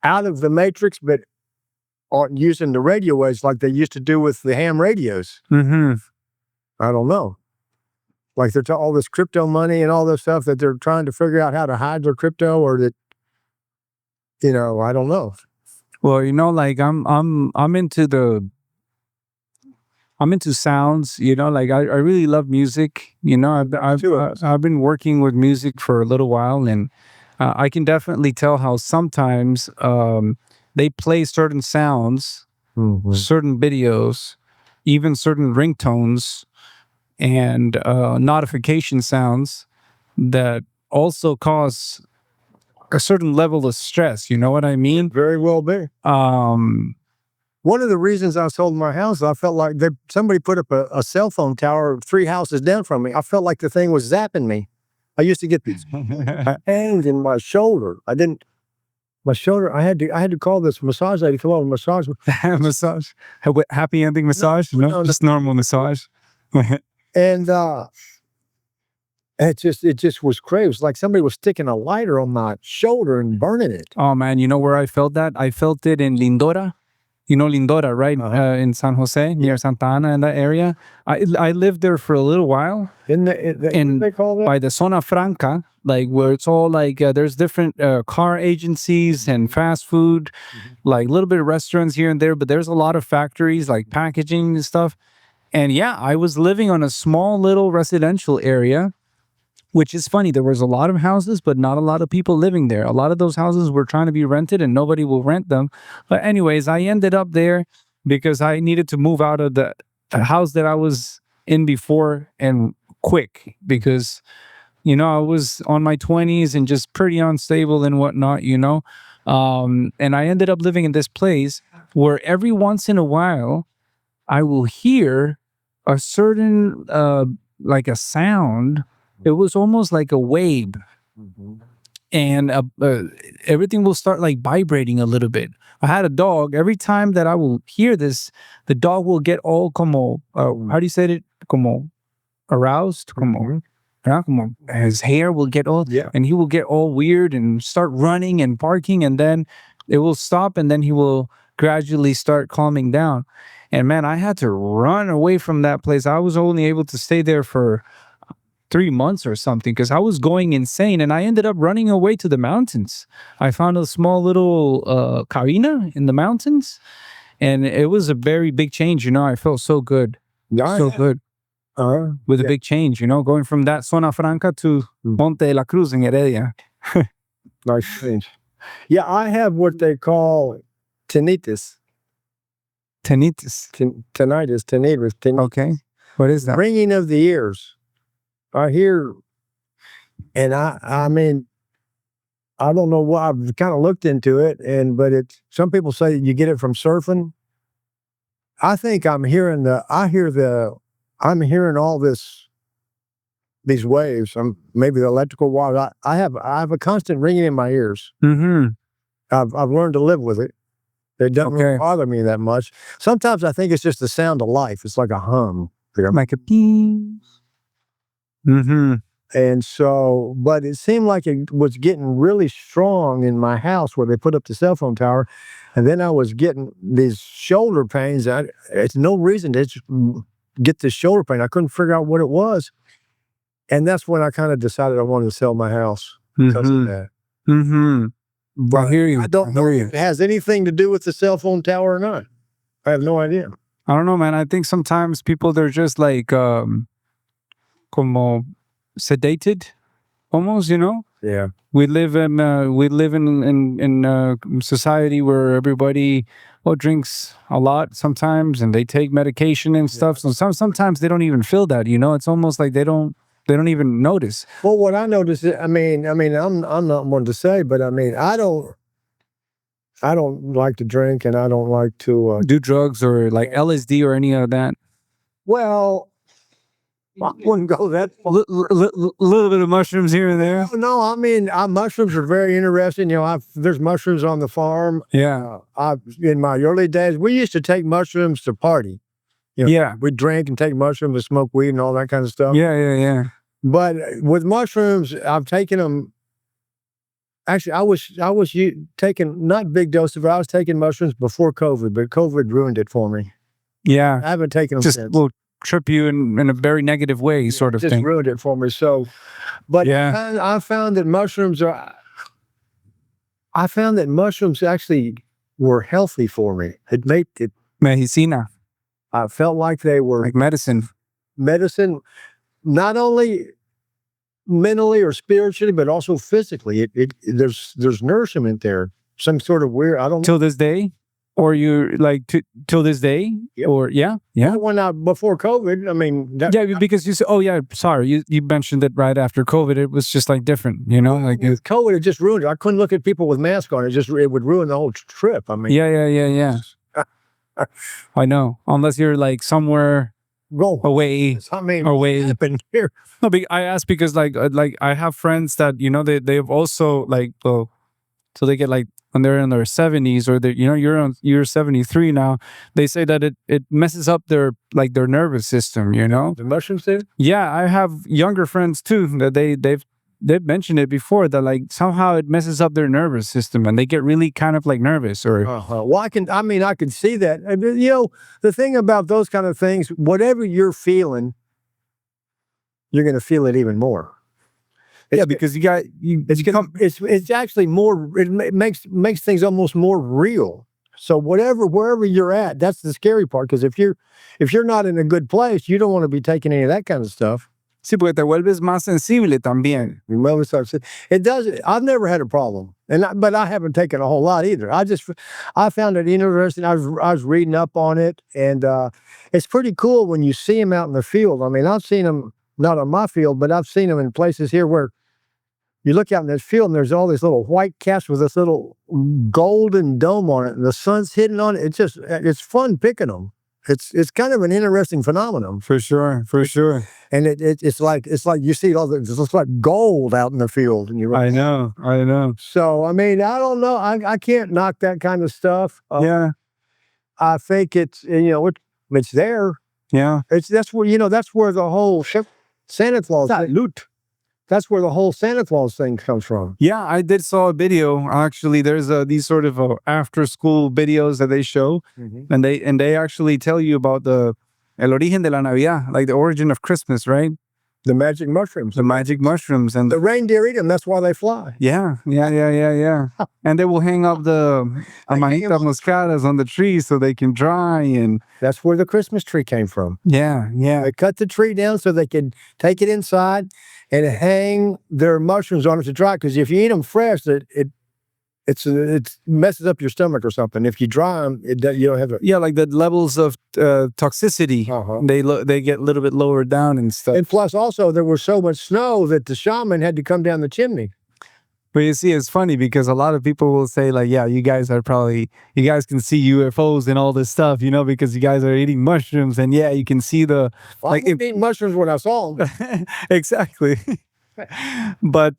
out of the matrix, but aren't using the radio waves like they used to do with the ham radios. Mm-hmm. I don't know. Like they're all this crypto money and all this stuff that they're trying to figure out how to hide their crypto, or that, I don't know. Well, like I'm into sounds, like I really love music. I've been working with music for a little while, and I can definitely tell how sometimes they play certain sounds, certain videos, even certain ringtones and notification sounds that also cause a certain level of stress. You know what I mean? Very well be. One of the reasons I sold my house, I felt like somebody put up a cell phone tower 3 houses down from me. I felt like the thing was zapping me. I used to get these hands in my shoulder. I had to call this massage lady to come over and massage me. Massage? Happy ending massage? No, just normal massage. And it just was crazy. It was like somebody was sticking a lighter on my shoulder and burning it. Oh man, you know where I felt that? I felt it in Lindora. You know Lindora, right? In San Jose, near Santa Ana, in that area. I lived there for a little while. What they call that? By the Zona Franca, like where it's all like there's different car agencies and fast food, like a little bit of restaurants here and there, but there's a lot of factories like packaging and stuff. And yeah, I was living on a small little residential area, which is funny. There was a lot of houses, but not a lot of people living there. A lot of those houses were trying to be rented and nobody will rent them. But anyways, I ended up there because I needed to move out of the house that I was in before, and quick, because, I was on my 20s and just pretty unstable and whatnot, and I ended up living in this place where every once in a while I will hear a certain, like a sound. It was almost like a wave, and everything will start like vibrating a little bit. I had a dog. Every time that I will hear this, the dog will get all como, how do you say it? Como aroused? Como, como his hair will get all, and he will get all weird and start running and barking, and then it will stop, and then he will gradually start calming down. And man, I had to run away from that place. I was only able to stay there for 3 months or something because I was going insane, and I ended up running away to the mountains. I found a small little cabina in the mountains, and it was a very big change. I felt so good. So good. With a big change, going from that Zona Franca to Monte de la Cruz in Heredia. Nice change. Yeah, I have what they call tinnitus. Tinnitus. Tinnitus. Okay. What is that? Ringing of the ears. I hear, and I mean, I don't know why. I've kind of looked into it, but some people say you get it from surfing. I think I'm hearing all these waves. Maybe the electrical waves. I have a constant ringing in my ears. Mm-hmm. I've learned to live with it. It doesn't really bother me that much. Sometimes I think it's just the sound of life. It's like a hum. Like a ping. Mm-hmm. And so, but it seemed like it was getting really strong in my house where they put up the cell phone tower. And then I was getting these shoulder pains. It's no reason to just get this shoulder pain. I couldn't figure out what it was. And that's when I kind of decided I wanted to sell my house because of that. Mm-hmm. But I hear you. I don't know if it has anything to do with the cell phone tower or not. I have no idea. I don't know, man. I think sometimes people, they're just like, como sedated, almost, you know? Yeah. We live in society where everybody drinks a lot sometimes, and they take medication and stuff. So sometimes they don't even feel that, you know. It's almost like they don't even notice. Well, what I noticed, I'm not one to say, but I mean, I don't like to drink, and I don't like to do drugs or like LSD or any of that. Well, I wouldn't go that far. Little bit of mushrooms here and there. No, I mean, mushrooms are very interesting. You know, there's mushrooms on the farm. Yeah. In my early days, we used to take mushrooms to party. You know, yeah. We'd drink and take mushrooms and smoke weed and all that kind of stuff. Yeah. But with mushrooms, I've taken them. Actually, I was taking not big doses, but I was taking mushrooms before COVID, but COVID ruined it for me. Yeah. I haven't taken them just since. Will trip you in a very negative way, sort of just thing. Ruined it for me. So, but yeah. I found that mushrooms actually were healthy for me. It made it medicina. I felt like they were like medicine, not only mentally or spiritually, but also physically. There's nourishment there. Some sort of weird. I don't know. Till this day. Or you like till this day? Yep. Or yeah. When before COVID, I mean, because you said, sorry, you mentioned it right after COVID. It was just like different, you know, like COVID. It just ruined it. I couldn't look at people with masks on. It would ruin the whole trip. I mean, yeah. I know, unless you're like somewhere away. I mean, away. Happened here. No, I asked because like I have friends that, you know, they've also like so they get like. When they're in their 70s, or you're 73 now, they say that it messes up their nervous system, you know. The mushrooms do? Yeah, I have younger friends too that they've mentioned it before, that like somehow it messes up their nervous system and they get really kind of like nervous or. Well, I can see that. You know, the thing about those kind of things, whatever you're feeling, you're going to feel it even more. Because it's actually more. It makes things almost more real. So wherever you're at, that's the scary part. Because if you're not in a good place, you don't want to be taking any of that kind of stuff. Sí, porque te vuelves más sensible también. It does. I've never had a problem, but I haven't taken a whole lot either. I found it interesting. I was reading up on it, and it's pretty cool when you see them out in the field. I mean, I've seen them. Not on my field, but I've seen them in places here where you look out in this field and there's all these little white caps with this little golden dome on it, and the sun's hitting on it. It's fun picking them. It's kind of an interesting phenomenon. For sure. And it's like you see it's like gold out in the field, and I know. So I mean, I don't know. I can't knock that kind of stuff. Yeah. I think it's there. Yeah. That's where the whole Santa Claus thing, that's where the whole Santa Claus thing comes from. Yeah, I saw a video. Actually, there's these sort of after school videos that they show, and they actually tell you about el origen de la Navidad, like the origin of Christmas, right? The magic mushrooms. And the reindeer eat them. That's why they fly. Yeah. And they will hang up the amanitas moscadas on the tree so they can dry. And that's where the Christmas tree came from. Yeah. They cut the tree down so they could take it inside and hang their mushrooms on it to dry. Because if you eat them fresh, it messes up your stomach or something. If you dry them, you don't have like the levels of toxicity. They get a little bit lower down and stuff. And plus, also there was so much snow that the shaman had to come down the chimney. But you see, it's funny because a lot of people will say like, yeah, you guys can see UFOs and all this stuff, you know, because you guys are eating mushrooms, and yeah, you can see the. Well, I was eating mushrooms when I saw them. Exactly. But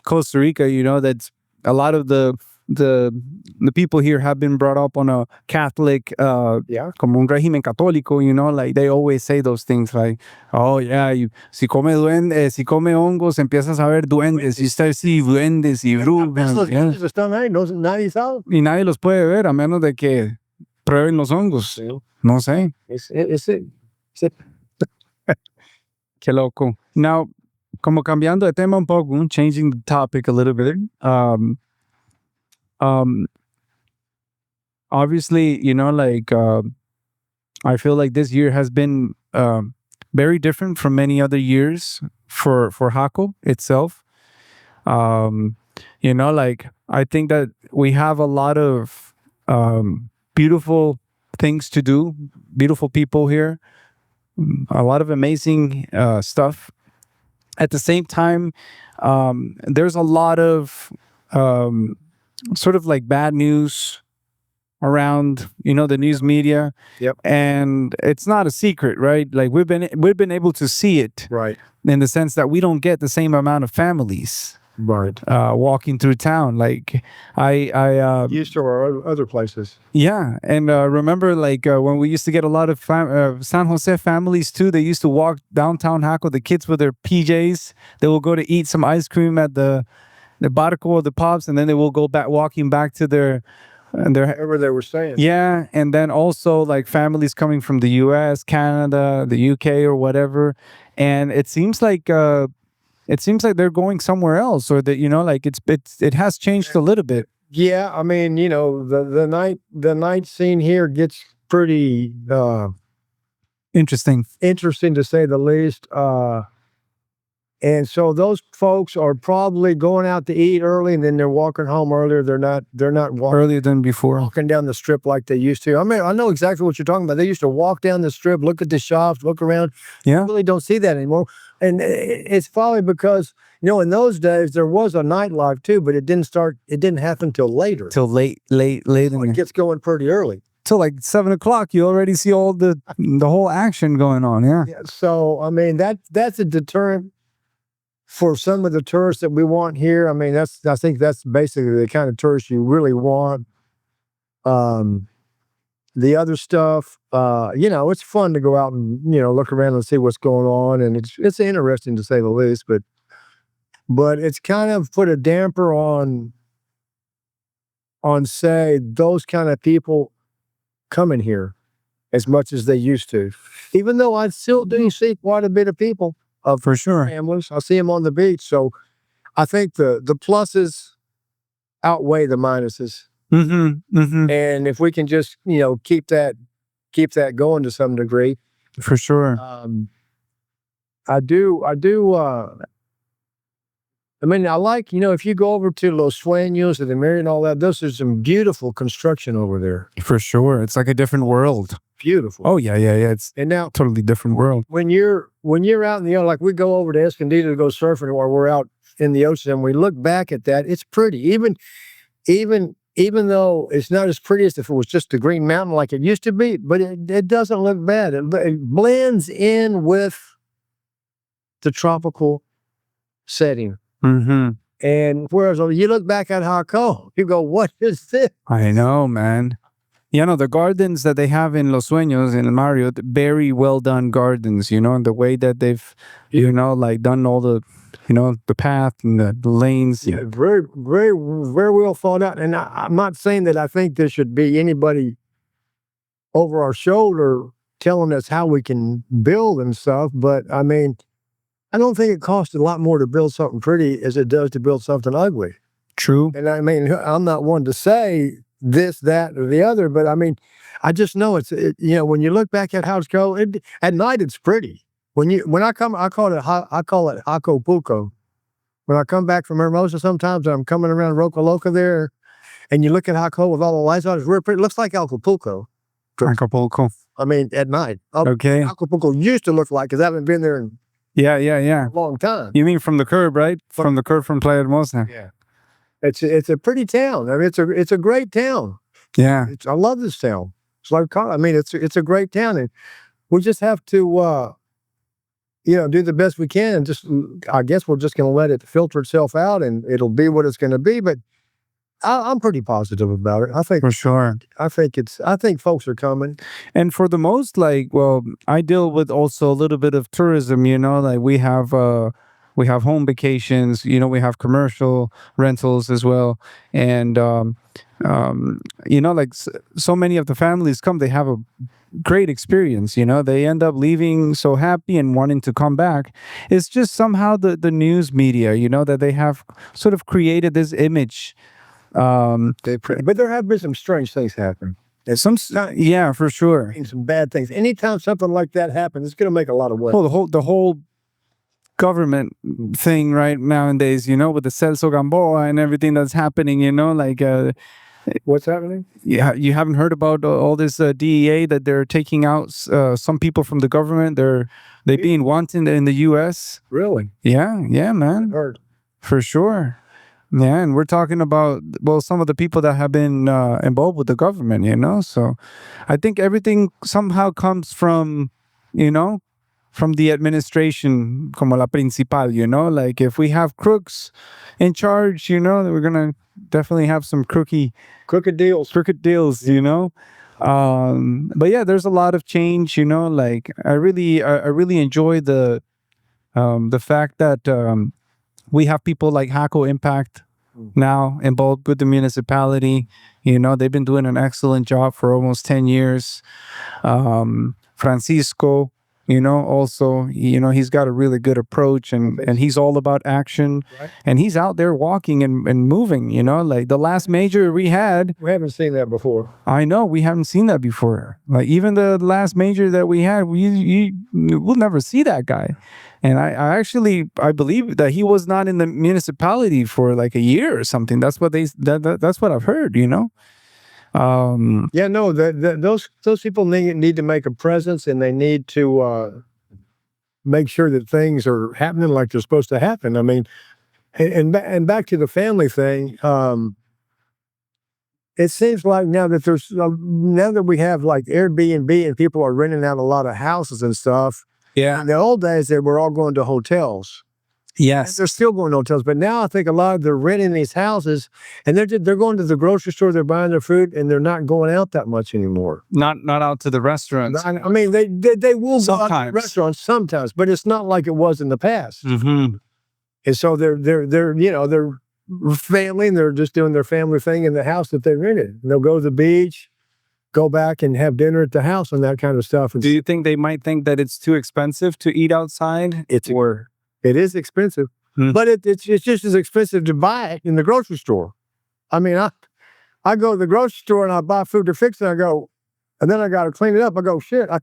Costa Rica, you know, that's a lot of the the people here have been brought up on a Catholic, como un régimen católico, you know, like they always say those things like, oh yeah, si come si come hongos, empiezas a ver duendes, y está así, duendes y brujas. Nadie sabe. Y nadie los puede ver a menos de que prueben los hongos. Sí. No sé. Qué loco. Now, como cambiando de tema un poco, changing the topic a little bit. Obviously, you know, like I feel like this year has been very different from many other years for Jacó itself. You know, like I think that we have a lot of beautiful things to do, beautiful people here, a lot of amazing stuff. At the same time, there's a lot of sort of like bad news around, you know, the news media. Yep. And it's not a secret, right? Like we've been able to see it, right, in the sense that we don't get the same amount of families, right, walking through town. Like I used to our other places. Yeah, and remember, like when we used to get a lot of San Jose families too. They used to walk downtown Jacó, the kids with their PJs. They will go to eat some ice cream at the barco or the pubs, and then they will go back, walking back to their wherever they were staying. Yeah, and then also like families coming from the U.S., Canada, the U.K. or whatever, and it seems like they're going somewhere else, or that, you know, like it has changed a little bit. Yeah, I mean, you know, the night scene here gets pretty interesting to say the least. And so those folks are probably going out to eat early, and then they're walking home earlier. They're not walking earlier than before, walking down the strip like they used to. I mean, I know exactly what you're talking about. They used to walk down the strip, look at the shops, look around. Yeah, you really don't see that anymore. And it's probably because, you know, in those days there was a nightlife too, but it didn't happen till later. Till late. So it gets going pretty early. Till like 7 o'clock, you already see all the whole action going on. Yeah. So I mean that's a deterrent for some of the tourists that we want here. I mean, I think that's basically the kind of tourists you really want. The other stuff, you know, it's fun to go out and, you know, look around and see what's going on, and it's interesting to say the least. But it's kind of put a damper on say those kind of people coming here as much as they used to. Even though I still do see quite a bit of people. For sure. Families. I see them on the beach. So I think the pluses outweigh the minuses. Mm-hmm, mm-hmm. And if we can just, you know, keep that going to some degree. For sure. I mean, I like, you know, if you go over to Los Sueños and the Marriott and all that, those are some beautiful construction over there. For sure. It's like a different world. Beautiful. Oh yeah. It's and now totally different world. When you're out in the, you know, like we go over to Escondido to go surfing, or we're out in the ocean and we look back at that, it's pretty. Even though it's not as pretty as if it was just a green mountain like it used to be, but it doesn't look bad. It blends in with the tropical setting. Mm-hmm. And whereas you look back at Jacó, you go, what is this? I know, man. You know, the gardens that they have in Los Sueños in Marriott, very well done gardens, you know, and the way that they've, you know, like done all the, you know, the path and the lanes. Yeah, very, very, very well thought out. And I'm not saying that I think there should be anybody over our shoulder telling us how we can build and stuff, but I mean, I don't think it costs a lot more to build something pretty as it does to build something ugly. True. And I mean, I'm not one to say this, that, or the other, but I mean, I just know you know, when you look back at how it's going, at night it's pretty. When I call it Acapulco. When I come back from Hermosa, sometimes I'm coming around Roca Loca there, and you look at Jacó with all the lights on, it's real pretty. It looks like Acapulco. Acapulco. I mean, at night. Okay. Acapulco used to look like, because I haven't been there in yeah. a long time. You mean from the curb, right? From the curb from Playa Hermosa. Yeah. It's a pretty town. I mean, it's a great town. Yeah. I love this town. It's like, I mean, it's a great town, and we just have to, you know, do the best we can. And just, I guess we're just going to let it filter itself out, and it'll be what it's going to be. But I'm pretty positive about it. I think For sure. I think folks are coming. And for the most, like, well, I deal with also a little bit of tourism, like we have home vacations, we have commercial rentals as well. And, like so many of the families come, they have a great experience, they end up leaving so happy and wanting to come back. It's just somehow the news media, that they have sort of created this image. But there have been some strange things happen. Yeah, for sure. Some bad things. Anytime something like that happens, it's going to make a lot of waves. Well, the whole government thing right nowadays, with the Celso Gamboa and everything that's happening, like what's happening? Yeah, you haven't heard about all this DEA that they're taking out some people from the government. They being wanted in the U.S. Really? Yeah, man. I've heard. For sure. Yeah, and we're talking about, well, some of the people that have been involved with the government, so I think everything somehow comes from, from the administration, como la principal, like if we have crooks in charge, we're going to definitely have some crooked deals, but yeah, there's a lot of change, like I really enjoy the fact that we have people like Jacó Impact now involved with the municipality. They've been doing an excellent job for almost 10 years. Francisco, also, he's got a really good approach and he's all about action. Right. And he's out there walking and moving, like the last major we haven't seen that before. I know, we haven't seen that before. Like even the last major that we had, we'll never see that guy. And I believe that he was not in the municipality for like a year or something. That's what that's what I've heard, Yeah, no, those people need to make a presence, and they need to make sure that things are happening like they're supposed to happen. I mean, and back to the family thing. It seems like now that we have like Airbnb and people are renting out a lot of houses and stuff. Yeah. In the old days, they were all going to hotels. Yes. And they're still going to hotels, but now I think a lot of they're renting these houses, and they're going to the grocery store, they're buying their food, and they're not going out that much anymore. Not out to the restaurants. I mean, they will go out to restaurants sometimes, but it's not like it was in the past. Mm-hmm. And so they're family, and they're just doing their family thing in the house that they rented. And they'll go to the beach, go back and have dinner at the house and that kind of stuff. Do you think they might think that it's too expensive to eat outside? It is expensive, but it's just as expensive to buy it in the grocery store. I mean, I go to the grocery store and I buy food to fix it. And then I got to clean it up. I go, shit. I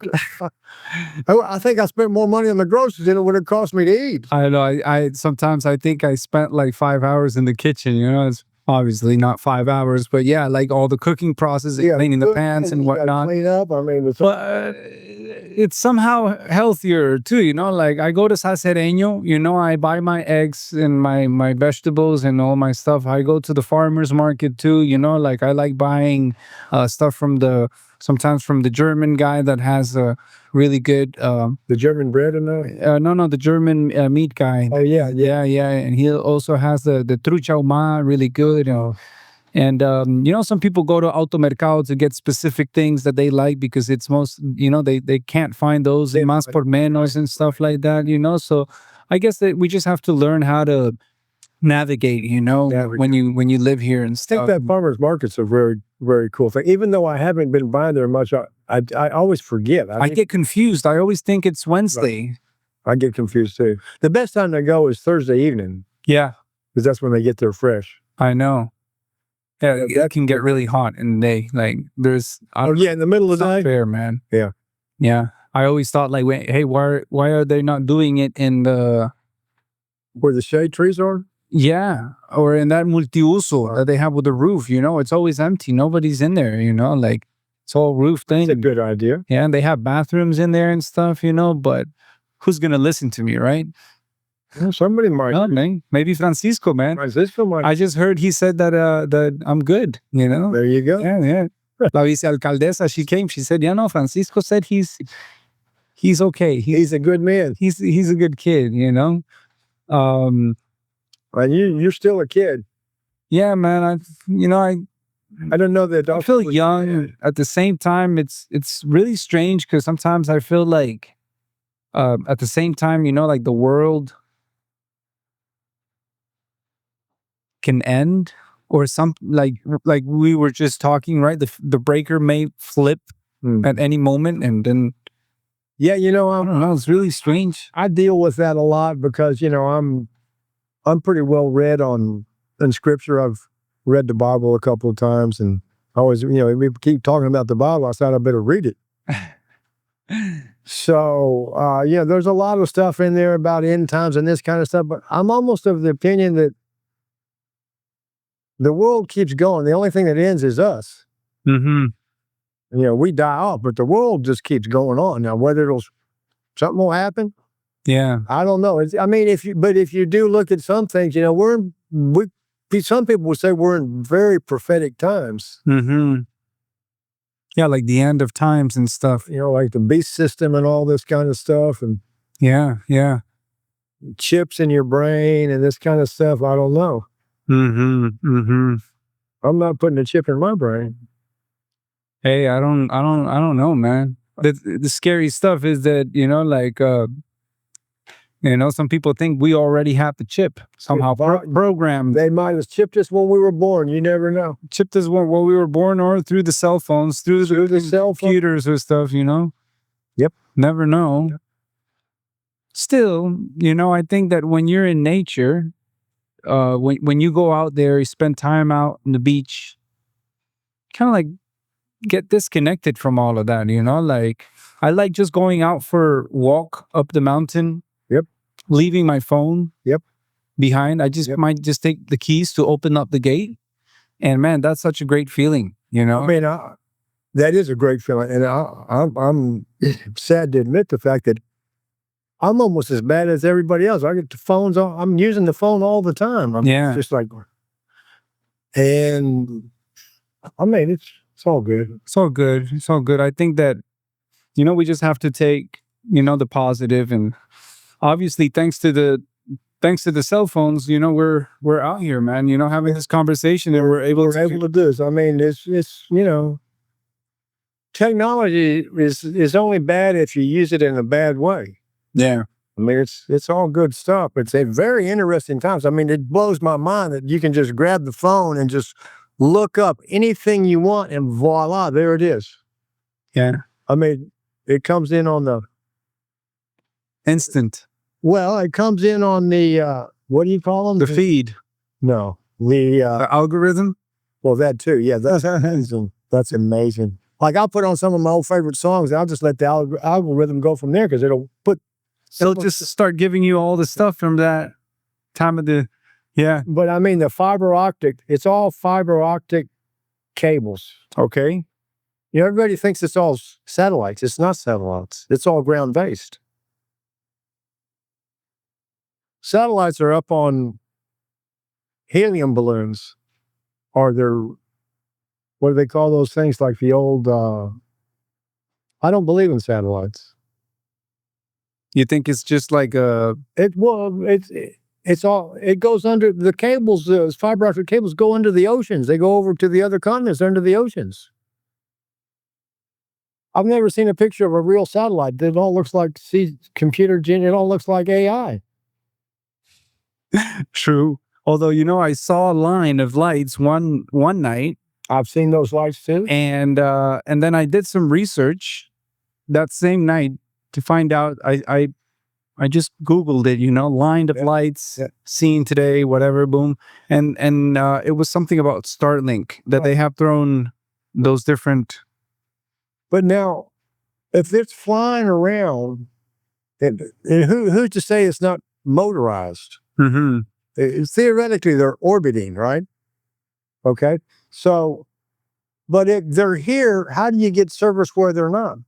think I spent more money on the groceries than it would have cost me to eat. I know. I sometimes I think I spent like 5 hours in the kitchen. It's obviously not 5 hours, but yeah, like all the cooking process, cleaning the pans and whatnot. Clean up. I mean, it's somehow healthier too. Like I go to Sacereño, I buy my eggs and my vegetables and all my stuff. I go to the farmer's market too. Like I like buying stuff sometimes from the German guy that has a really good the German bread and that? No, the German meat guy. Oh yeah, and he also has the trucha ahumada, really good. And some people go to Automercado to get specific things that they like because it's most they can't find those in más por menos and stuff like that. So I guess that we just have to learn how to navigate. When you live here and stuff. I think that farmers market's a very, very cool thing. Even though I haven't been buying there much, I always forget. I get confused. I always think it's Wednesday. Right. I get confused too. The best time to go is Thursday evening. Yeah. Because that's when they get there fresh. I know. Yeah, that can get really hot in the day. Like there's... in the middle of the day? Fair, man. Yeah. Yeah. I always thought like, hey, why are they not doing it in the... Where the shade trees are? Yeah, or in that multiuso that they have with the roof, it's always empty. Nobody's in there, like it's all roof thing. That's a good idea. Yeah, and they have bathrooms in there and stuff, but who's going to listen to me, right? Yeah, somebody might. Oh, man. Maybe Francisco, man. Francisco might. I just heard he said that I'm good, There you go. Yeah. La vicealcaldesa, she came, she said, Francisco said he's okay. He's a good man. He's a good kid, And you're still a kid. Yeah, man. I don't know that I feel young at the same time. It's really strange because sometimes I feel like at the same time, like the world can end or some like we were just talking, right? The breaker may flip at any moment, and then yeah, I don't know. It's really strange. I deal with that a lot because I'm pretty well read in scripture. I've read the Bible a couple of times, and I always we keep talking about the Bible. I thought I better read it. So there's a lot of stuff in there about end times and this kind of stuff, but I'm almost of the opinion that the world keeps going. The only thing that ends is us. Mm-hmm. We die off, but the world just keeps going on. Now, whether something will happen, Yeah, I don't know. If you do look at some things, some people would say we're in very prophetic times. mm-hmm. Yeah, like the end of times and stuff. Like the beast system and all this kind of stuff, and Yeah. chips in your brain and this kind of stuff. I don't know. Mm-hmm. Mm-hmm. I'm not putting a chip in my brain. Hey, I don't know, man. The scary stuff is that, some people think we already have the chip somehow programmed. They might have chipped us when we were born. You never know. Chipped us when we were born, or through the cell phones, through the cell computers or stuff, Yep. Never know. Yep. Still, I think that when you're in nature, when you go out there, you spend time out on the beach, kind of like get disconnected from all of that, like I like just going out for a walk up the mountain. Yep. Leaving my phone. Yep. Behind. I just might just take the keys to open up the gate, and man, that's such a great feeling, I mean, that is a great feeling, and I'm sad to admit the fact that I'm almost as bad as everybody else. I get the phones on. I'm using the phone all the time. Yeah. Just like, and I mean, it's all good. It's all good. It's all good. I think that, we just have to take, the positive, and obviously thanks to the cell phones, we're out here, man, having this conversation, and we're able to do this. I mean, it's technology is only bad if you use it in a bad way. Yeah. I mean, it's all good stuff. It's a very interesting times. I mean, it blows my mind that you can just grab the phone and just look up anything you want, and voila, there it is. Yeah. I mean, it comes in on the instant. Well, it comes in on the what do you call them? The feed. No, the algorithm. Well, that too. Yeah, that's amazing. That's amazing. Like, I'll put on some of my old favorite songs, and I'll just let the algorithm go from there, because it'll just start giving you all the stuff from that time of the. Yeah. But I mean, the fiber optic, it's all fiber optic cables. Okay. Everybody thinks it's all satellites. It's not satellites. It's all ground based. Satellites are up on helium balloons, or what do they call those things? Like the old, I don't believe in satellites. You think it's just like it goes under the cables. Fiber optic cables go under the oceans. They go over to the other continents under the oceans. I've never seen a picture of a real satellite. It all looks like it all looks like AI. True. Although, I saw a line of lights one night. I've seen those lights too. And then I did some research that same night to find out. I just Googled it, line of lights seen today, whatever, boom. And it was something about Starlink, that they have thrown those different. But now, if it's flying around, and who's to say it's not motorized? Mm-hmm. Theoretically, they're orbiting, right? Okay. So, but if they're here, how do you get service where they're not?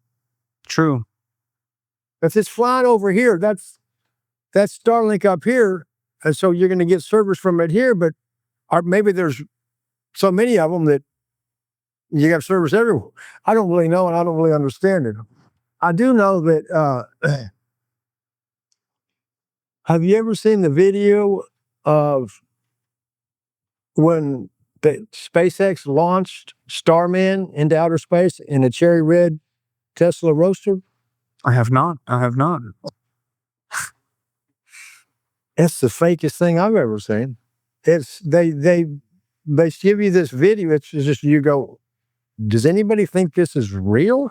True. If it's flying over here, that's Starlink up here, and so you're going to get service from it here. But maybe there's so many of them that you have service everywhere. I don't really know, and I don't really understand it. I do know that. Have you ever seen the video of when the SpaceX launched Starman into outer space in a cherry red Tesla Roadster? I have not. It's the fakest thing I've ever seen. It's they give you this video. It's just you go, does anybody think this is real?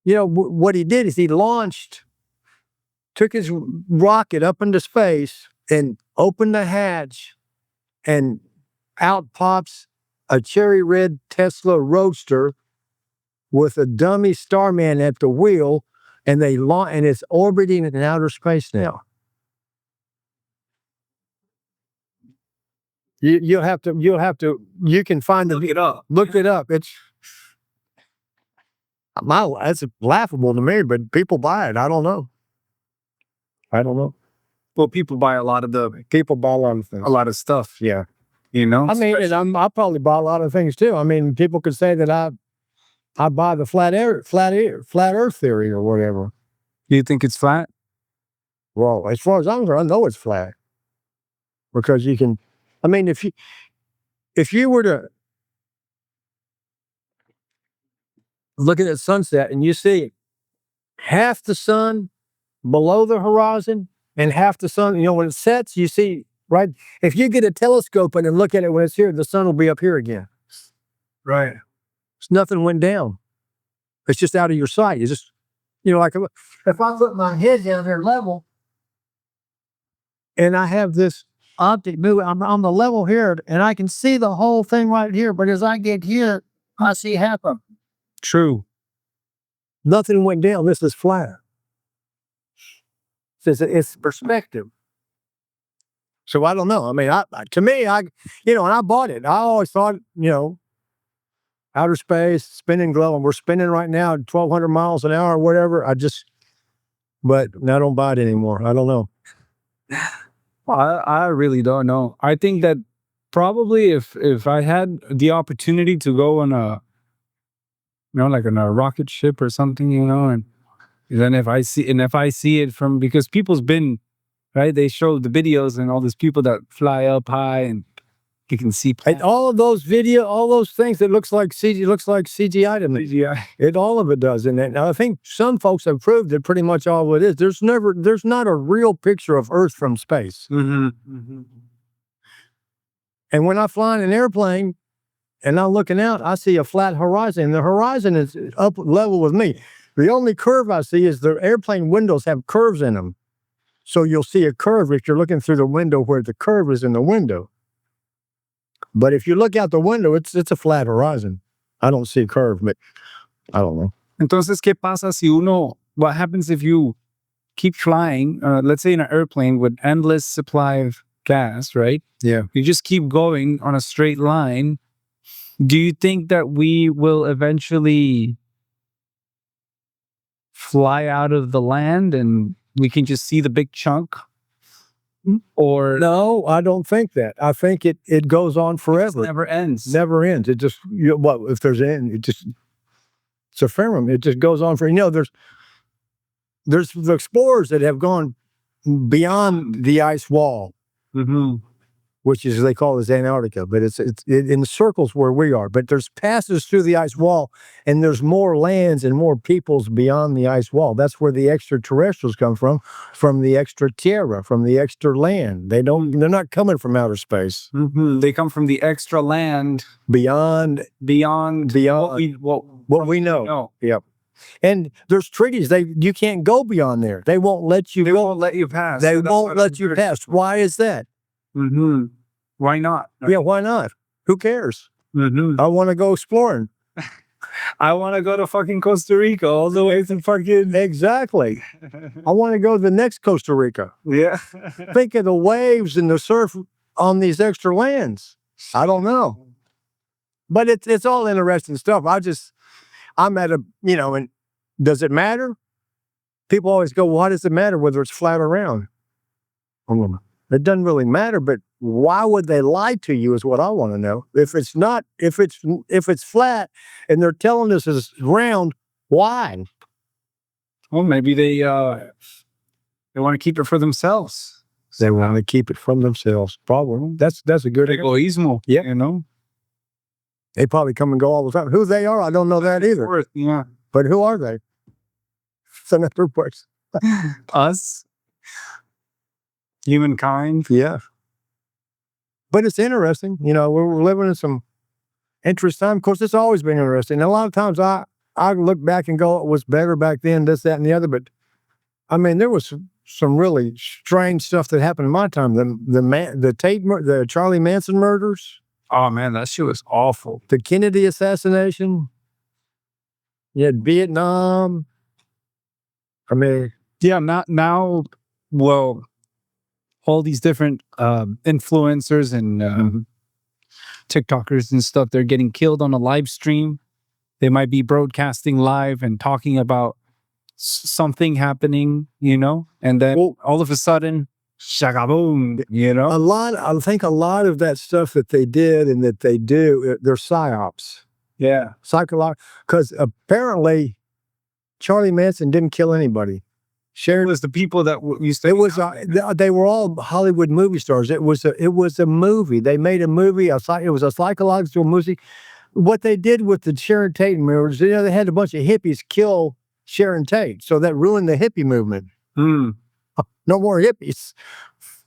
You know what he did is he took his rocket up into space and opened the hatch, and out pops a cherry red Tesla Roadster with a dummy Starman at the wheel, and and it's orbiting in outer space now. You can find Look it up. Look it up. It's laughable to me, but people buy it. I don't know. Well, people buy a lot of things. A lot of stuff. Yeah. You know? I mean, and I probably buy a lot of things too. I mean, people could say that I buy the flat earth theory or whatever. Do you think it's flat? Well, as far as I'm concerned, I know it's flat. Because you can, I mean, if you were to look at the sunset and you see half the sun below the horizon and half the sun, when it sets, you see, right? If you get a telescope and look at it when it's here, the sun will be up here again. Right. Nothing went down. It's just out of your sight. It's just, like if I put my head down there level and I have this optic moving, I'm on the level here and I can see the whole thing right here. But as I get here, I see half of it. True. Nothing went down. This is flat. It's perspective. So I don't know. I mean, to me, and I bought it. I always thought, outer space, spinning globe, and we're spinning right now at 1,200 miles an hour or whatever. But I don't buy it anymore. I don't know. I really don't know. I think that probably if I had the opportunity to go on a, like on a rocket ship or something, and then if I see it from, because people's been, right? They show the videos and all these people that fly up high and you can see and all of those all those things that looks like CGI to me. CGI. All of it does. And I think some folks have proved that pretty much all it is. There's not a real picture of Earth from space. Mm-hmm. Mm-hmm. And when I fly in an airplane and I'm looking out, I see a flat horizon. The horizon is up level with me. The only curve I see is the airplane windows have curves in them. So you'll see a curve if you're looking through the window where the curve is in the window. But if you look out the window, it's a flat horizon. I don't see a curve, but I don't know. Entonces, ¿qué pasa si what happens if you keep flying, let's say in an airplane with endless supply of gas, right? Yeah. You just keep going on a straight line. Do you think that we will eventually fly out of the land and we can just see the big chunk? Or no, I don't think that. I think it goes on forever. It never ends. Never ends. It just if there's an end, it's a firmament. It just goes on for there's the explorers that have gone beyond the ice wall, which is they call it Antarctica, but it's in the circles where we are. But there's passes through the ice wall, and there's more lands and more peoples beyond the ice wall. That's where the extraterrestrials come from the extra Tierra, from the extra land. They're not coming from outer space. Mm-hmm. They come from the extra land beyond what we know. Yep. And there's treaties. You can't go beyond there. They won't let you. They won't let you pass. They won't let you pass. Why is that? Mm-hmm. Why not? Yeah, why not? Who cares? Mm-hmm. I want to go exploring. I want to go to fucking Costa Rica all the way to fucking... Exactly. I want to go to the next Costa Rica. Yeah. Think of the waves and the surf on these extra lands. I don't know. But it's all interesting stuff. I'm at and does it matter? People always go, why does it matter whether it's flat or round? It doesn't really matter, but why would they lie to you is what I want to know. If it's flat and they're telling us it's round, why? Well, maybe they want to keep it for themselves. They want to keep it from themselves. Probably. That's a good Egoísmo. Yeah. You know? They probably come and go all the time. Who they are, I don't know that either. Yeah. But who are they? It's another question. Us. Humankind. Yeah. But it's interesting. You know, we're living in some interesting time. Of course, it's always been interesting. And a lot of times I look back and go, it was better back then, this, that, and the other. But I mean, there was some really strange stuff that happened in my time. The Charlie Manson murders. Oh man, that shit was awful. The Kennedy assassination. You had Vietnam. I mean, yeah, now, well, all these different influencers and TikTokers and stuff, they're getting killed on a live stream. They might be broadcasting live and talking about something happening, you know, and then all of a sudden, shagaboom, you know. I think a lot of that stuff that they did and that they do, they're psyops. Yeah, psychological. Because apparently, Charlie Manson didn't kill anybody. It was the people that used to. It was they were all Hollywood movie stars. It was a movie. They made a movie. It was a psychological movie. What they did with the Sharon Tate murders, you know, they had a bunch of hippies kill Sharon Tate, so that ruined the hippie movement. No more hippies.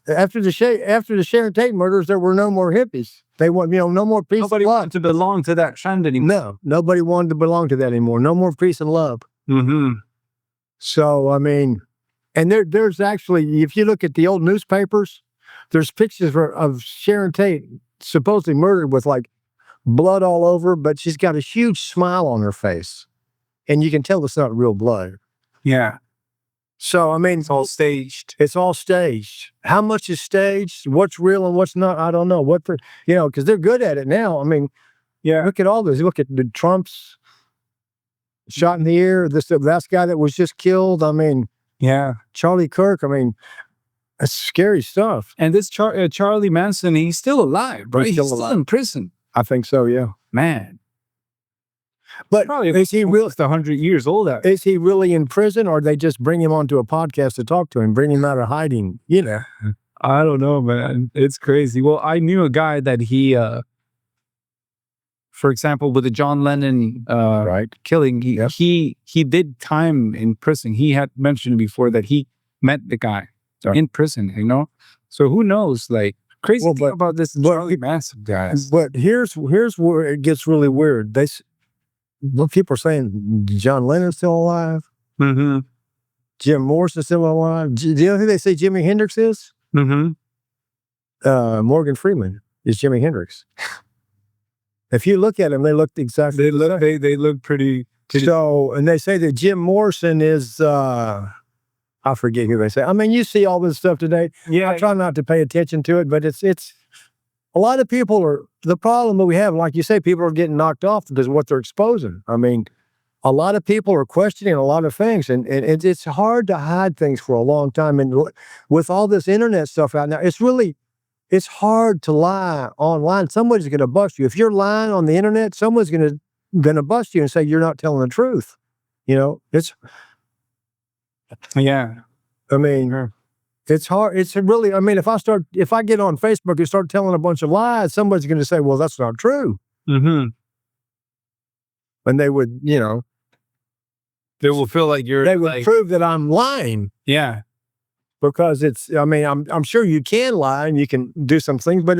After the Sharon Tate murders, there were no more hippies. They want, you know, no more peace. Nobody wanted to belong to that trend anymore. No, nobody wanted to belong to that anymore. No more peace and love. So, I mean, and there's actually, if you look at the old newspapers, there's pictures of Sharon Tate supposedly murdered with like blood all over, but she's got a huge smile on her face. And you can tell it's not real blood. Yeah. So, I mean, it's all staged. It's all staged. How much is staged? What's real and what's not? I don't know. You know, because they're good at it now. I mean, yeah, look at all this. Look at the Trump's shot in the air. That guy that was just killed. I mean, yeah, Charlie Kirk. I mean, that's scary stuff. And this Charlie Manson, he's still alive, right? He's still in prison. I think so. Yeah, man. But is he really 100 years old? Is he really in prison, or they just bring him onto a podcast to talk to him, bring him out of hiding? You know, I don't know, man. It's crazy. Well, I knew a guy that he, for example, with the John Lennon killing, he did time in prison. He had mentioned before that he met the guy in prison. You know, so who knows? Like crazy thing about this Charlie Manson guy. But here's where it gets really weird. People are saying John Lennon's still alive. Jim Morrison's still alive. Do you know who they say Jimi Hendrix is? Morgan Freeman is Jimi Hendrix. If you look at them, they look exactly. They look pretty. So, and they say that Jim Morrison is. I forget who they say. I mean, you see all this stuff today. Yeah, I try not to pay attention to it, but it's. A lot of people are, the problem that we have, like you say, people are getting knocked off because of what they're exposing. I mean, a lot of people are questioning a lot of things, and it's hard to hide things for a long time. And with all this internet stuff out now, it's hard to lie online. Somebody's going to bust you. If you're lying on the internet, someone's going to bust you and say you're not telling the truth. You know, yeah. I mean, it's hard. It's really, I mean, if I get on Facebook and start telling a bunch of lies, somebody's going to say, well, that's not true. And they would, you know. They will feel like they would prove that I'm lying. Yeah. Because I mean, I'm sure you can lie and you can do some things, but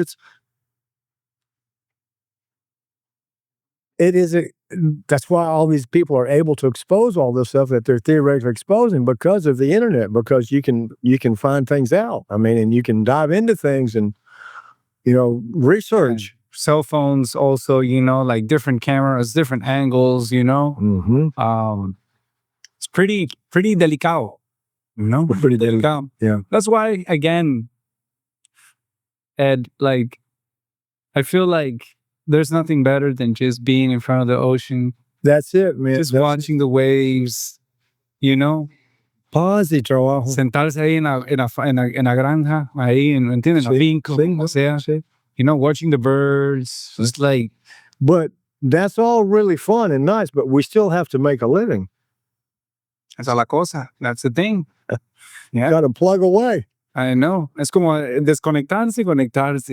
that's why all these people are able to expose all this stuff that they're theoretically exposing, because of the internet, because you can find things out. I mean, and you can dive into things and, you know, research. Cell phones also, you know, like different cameras, different angles, you know. It's pretty delicado, you know. Pretty delicado. Yeah. That's why, again, Ed, like, I feel like there's nothing better than just being in front of the ocean. That's it, man. Just watching the waves, you know. Paz y trabajo. Sentarse ahí en la granja, ahí, ¿entiendes? En la finca, o sea, you know, watching the birds. It's like... But that's all really fun and nice, but we still have to make a living. Esa la cosa. That's the thing. Yeah. Got to plug away. I know. Es como desconectarse y conectarse.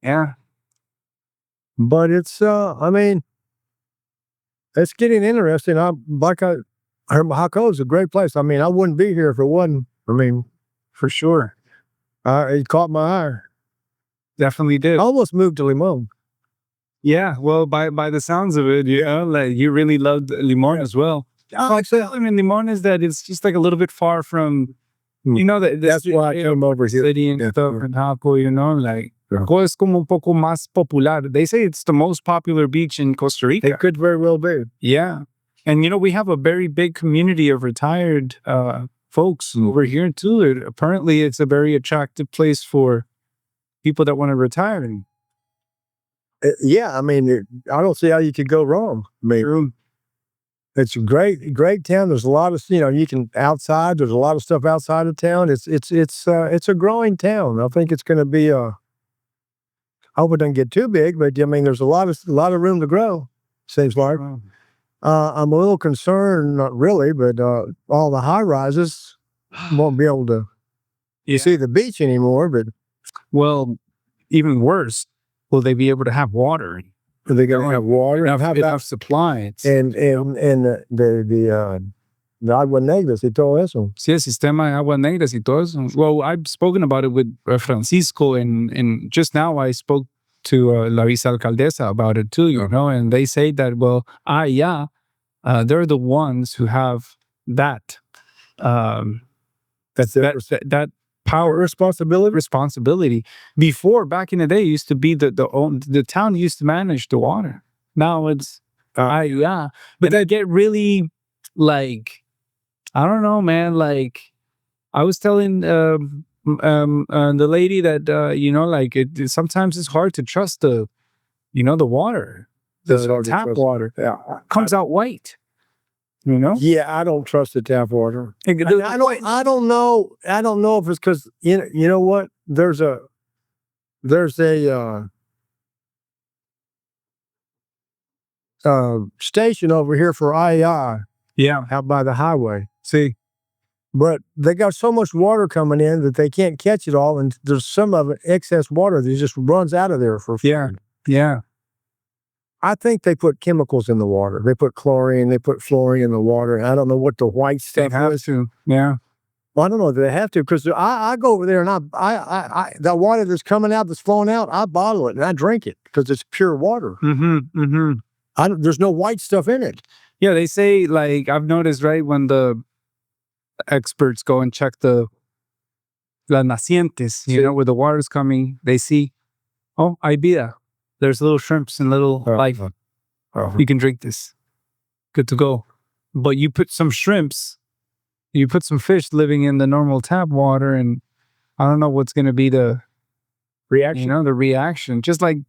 Yeah. But it's, I mean, it's getting interesting. Jacó is a great place. I mean, I wouldn't be here if it wasn't. I mean, For sure. it caught my eye. Definitely did. I almost moved to Limon. Yeah. Well, by the sounds of it, like you really loved Limon as well. I mean, Limon is that it's just like a little bit far from, That's why I came over here. City and stuff in Jacó, like. Jacó es como un poco más popular. They say it's the most popular beach in Costa Rica. It could very well be. Yeah. And, we have a very big community of retired folks over here, too. Apparently, it's a very attractive place for people that want to retire. Yeah, I mean, I don't see how you could go wrong. I mean, it's a great town. There's a lot of, you can outside. There's a lot of stuff outside of town. It's a growing town. I think it's going to be I hope it doesn't get too big, but I mean, there's a lot of room to grow. Seems like. I'm a little concerned, not really, but all the high rises won't be able to see the beach anymore. But well, even worse, will they be able to have water? Are they going to have water? Enough supply. And the agua negras y todo eso. Sí, el sistema de agua negras y todo eso. Well, I've spoken about it with Francisco, and just now I spoke to la vicealcaldesa about it too, and they say that, well, they're the ones who have that that power, responsibility. Before, back in the day, it used to be the town used to manage the water. Now it's but they get really, like, I don't know, man. Like, I was telling the lady that like sometimes it's hard to trust the water, the tap water. Yeah, comes out white. Yeah, I don't trust the tap water. I don't know if it's because you know what? There's a station over here for IEI. Yeah, out by the highway. See, but they got so much water coming in that they can't catch it all, and there's some of it excess water that just runs out of there for food. Yeah. I think they put chemicals in the water. They put chlorine, they put fluorine in the water. I don't know what the white stuff is. Yeah. Well, I don't know if they have to, because I go over there and I the water that's coming out, that's flowing out, I bottle it and I drink it because it's pure water. There's no white stuff in it. Yeah, they say, like, I've noticed, right, when the experts go and check las nacientes, where the water's coming, they see, oh, hay vida. There's little shrimps and little life. You can drink this. Good to go. But you put some shrimps, you put some fish living in the normal tap water, and I don't know what's going to be the reaction. The reaction. Just like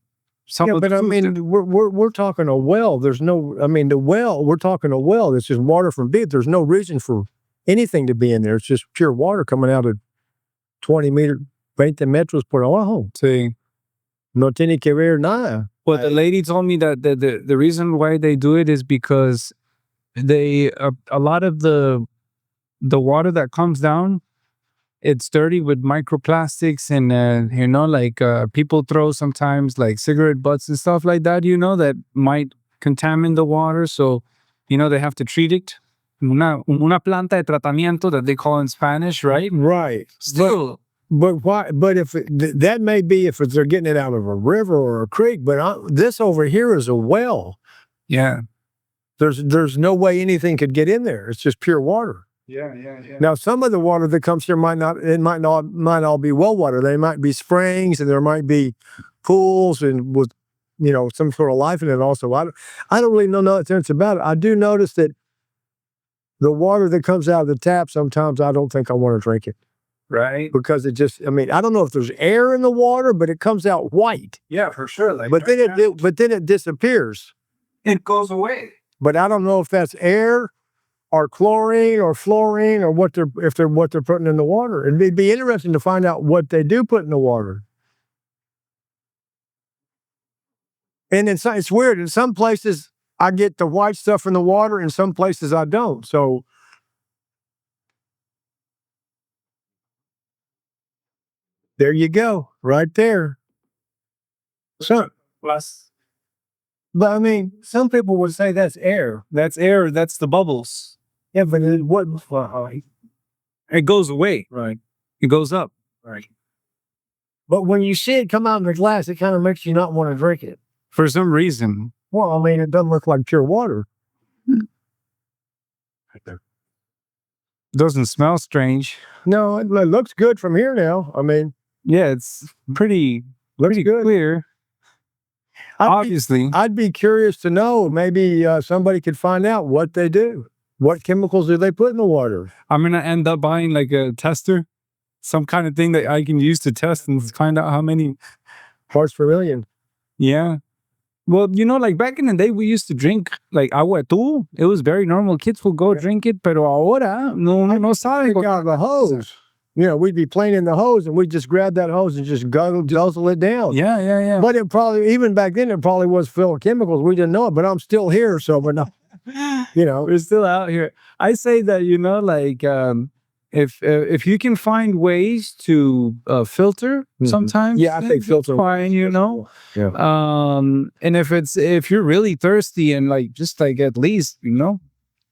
some. But I mean, we're talking a well. There's no. I mean, we're talking a well. It's just water from deep. There's no reason for anything to be in there. It's just pure water coming out of 20 metros por abajo. Sí. No tiene que ver nada. Well, the lady told me that the reason why they do it is because they a lot of the water that comes down, it's dirty with microplastics, and like people throw sometimes like cigarette butts and stuff like that, that might contaminate the water. So, they have to treat it. Una planta de tratamiento that they call in Spanish, right? Right. Still. But why? But if that may be if they're getting it out of a river or a creek, but this over here is a well. Yeah. There's no way anything could get in there. It's just pure water. Yeah. Now, some of the water that comes here might not all be well water. They might be springs, and there might be pools, and with some sort of life in it also. I don't really know nothing about it. I do notice that the water that comes out of the tap, sometimes I don't think I want to drink it. Right. Because it just, I mean, I don't know if there's air in the water, but it comes out white. Yeah, for sure. Like, but then it disappears. It goes away. But I don't know if that's air or chlorine or fluorine or what they're putting in the water. It'd be interesting to find out what they do put in the water. And it's weird. In some places, I get the white stuff in the water. In some places, I don't. So There you go, right there. So, Plus, but I mean, some people would say that's air. that's air. That's the bubbles. Yeah, but what? It goes away. Right. It goes up. Right. But when you see it come out in the glass, it kind of makes you not want to drink it. For some reason. Well, I mean, it doesn't look like pure water. Doesn't smell strange. No, it looks good from here now. I mean, Yeah, it's pretty good. clear. Obviously. I'd be curious to know. Maybe somebody could find out what they do. What chemicals do they put in the water? I'm going to end up buying like a tester, some kind of thing that I can use to test and find out how many Parts per million. Yeah. Well, you know, like back in the day, we used to drink like agua tú. It was very normal. Kids would go drink it, pero ahora no sabe. Take out the hose. You know, we'd be playing in the hose and we'd just grab that hose and just guzzle it down. Yeah. But it probably, even back then, it probably was filled with chemicals. We didn't know it, but I'm still here. So we're not, you know. We're still out here. I say that, you know, like if you can find ways to filter sometimes. Yeah, I think filter. Fine, you know. Yeah. And if you're really thirsty and like just like at least, you know,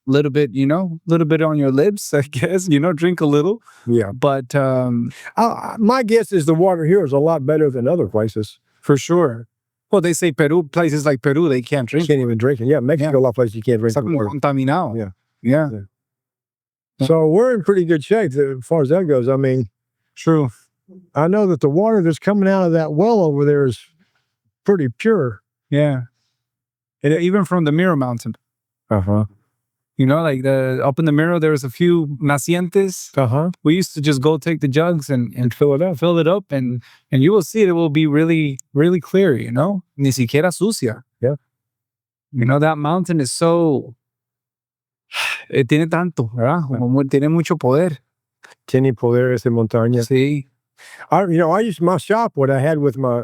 a little bit on your lips, I guess, you know, drink a little. Yeah. But my guess is the water here is a lot better than other places. for sure. Well, they say Peru, places like Peru, they can't You drink. can't even drink it. Yeah, Mexico, a lot of places you can't drink Está como water. contaminado. Yeah. Yeah. So we're in pretty good shape as far as that goes. I mean, True. I know that the water that's coming out of that well over there is pretty pure. Yeah. And even from the Mirror Mountain. Uh-huh. You know, like up in the Mirror, there was a few nacientes. Uh-huh. We used to just go take the jugs and Fill it up. fill it up, and you will see it will be really, really clear, you know? Ni siquiera sucia. Yeah. You know, that mountain is so... tiene tanto, ¿verdad? Tiene mucho poder. Tiene poderes de montaña. Sí. I used my shop, what I had with my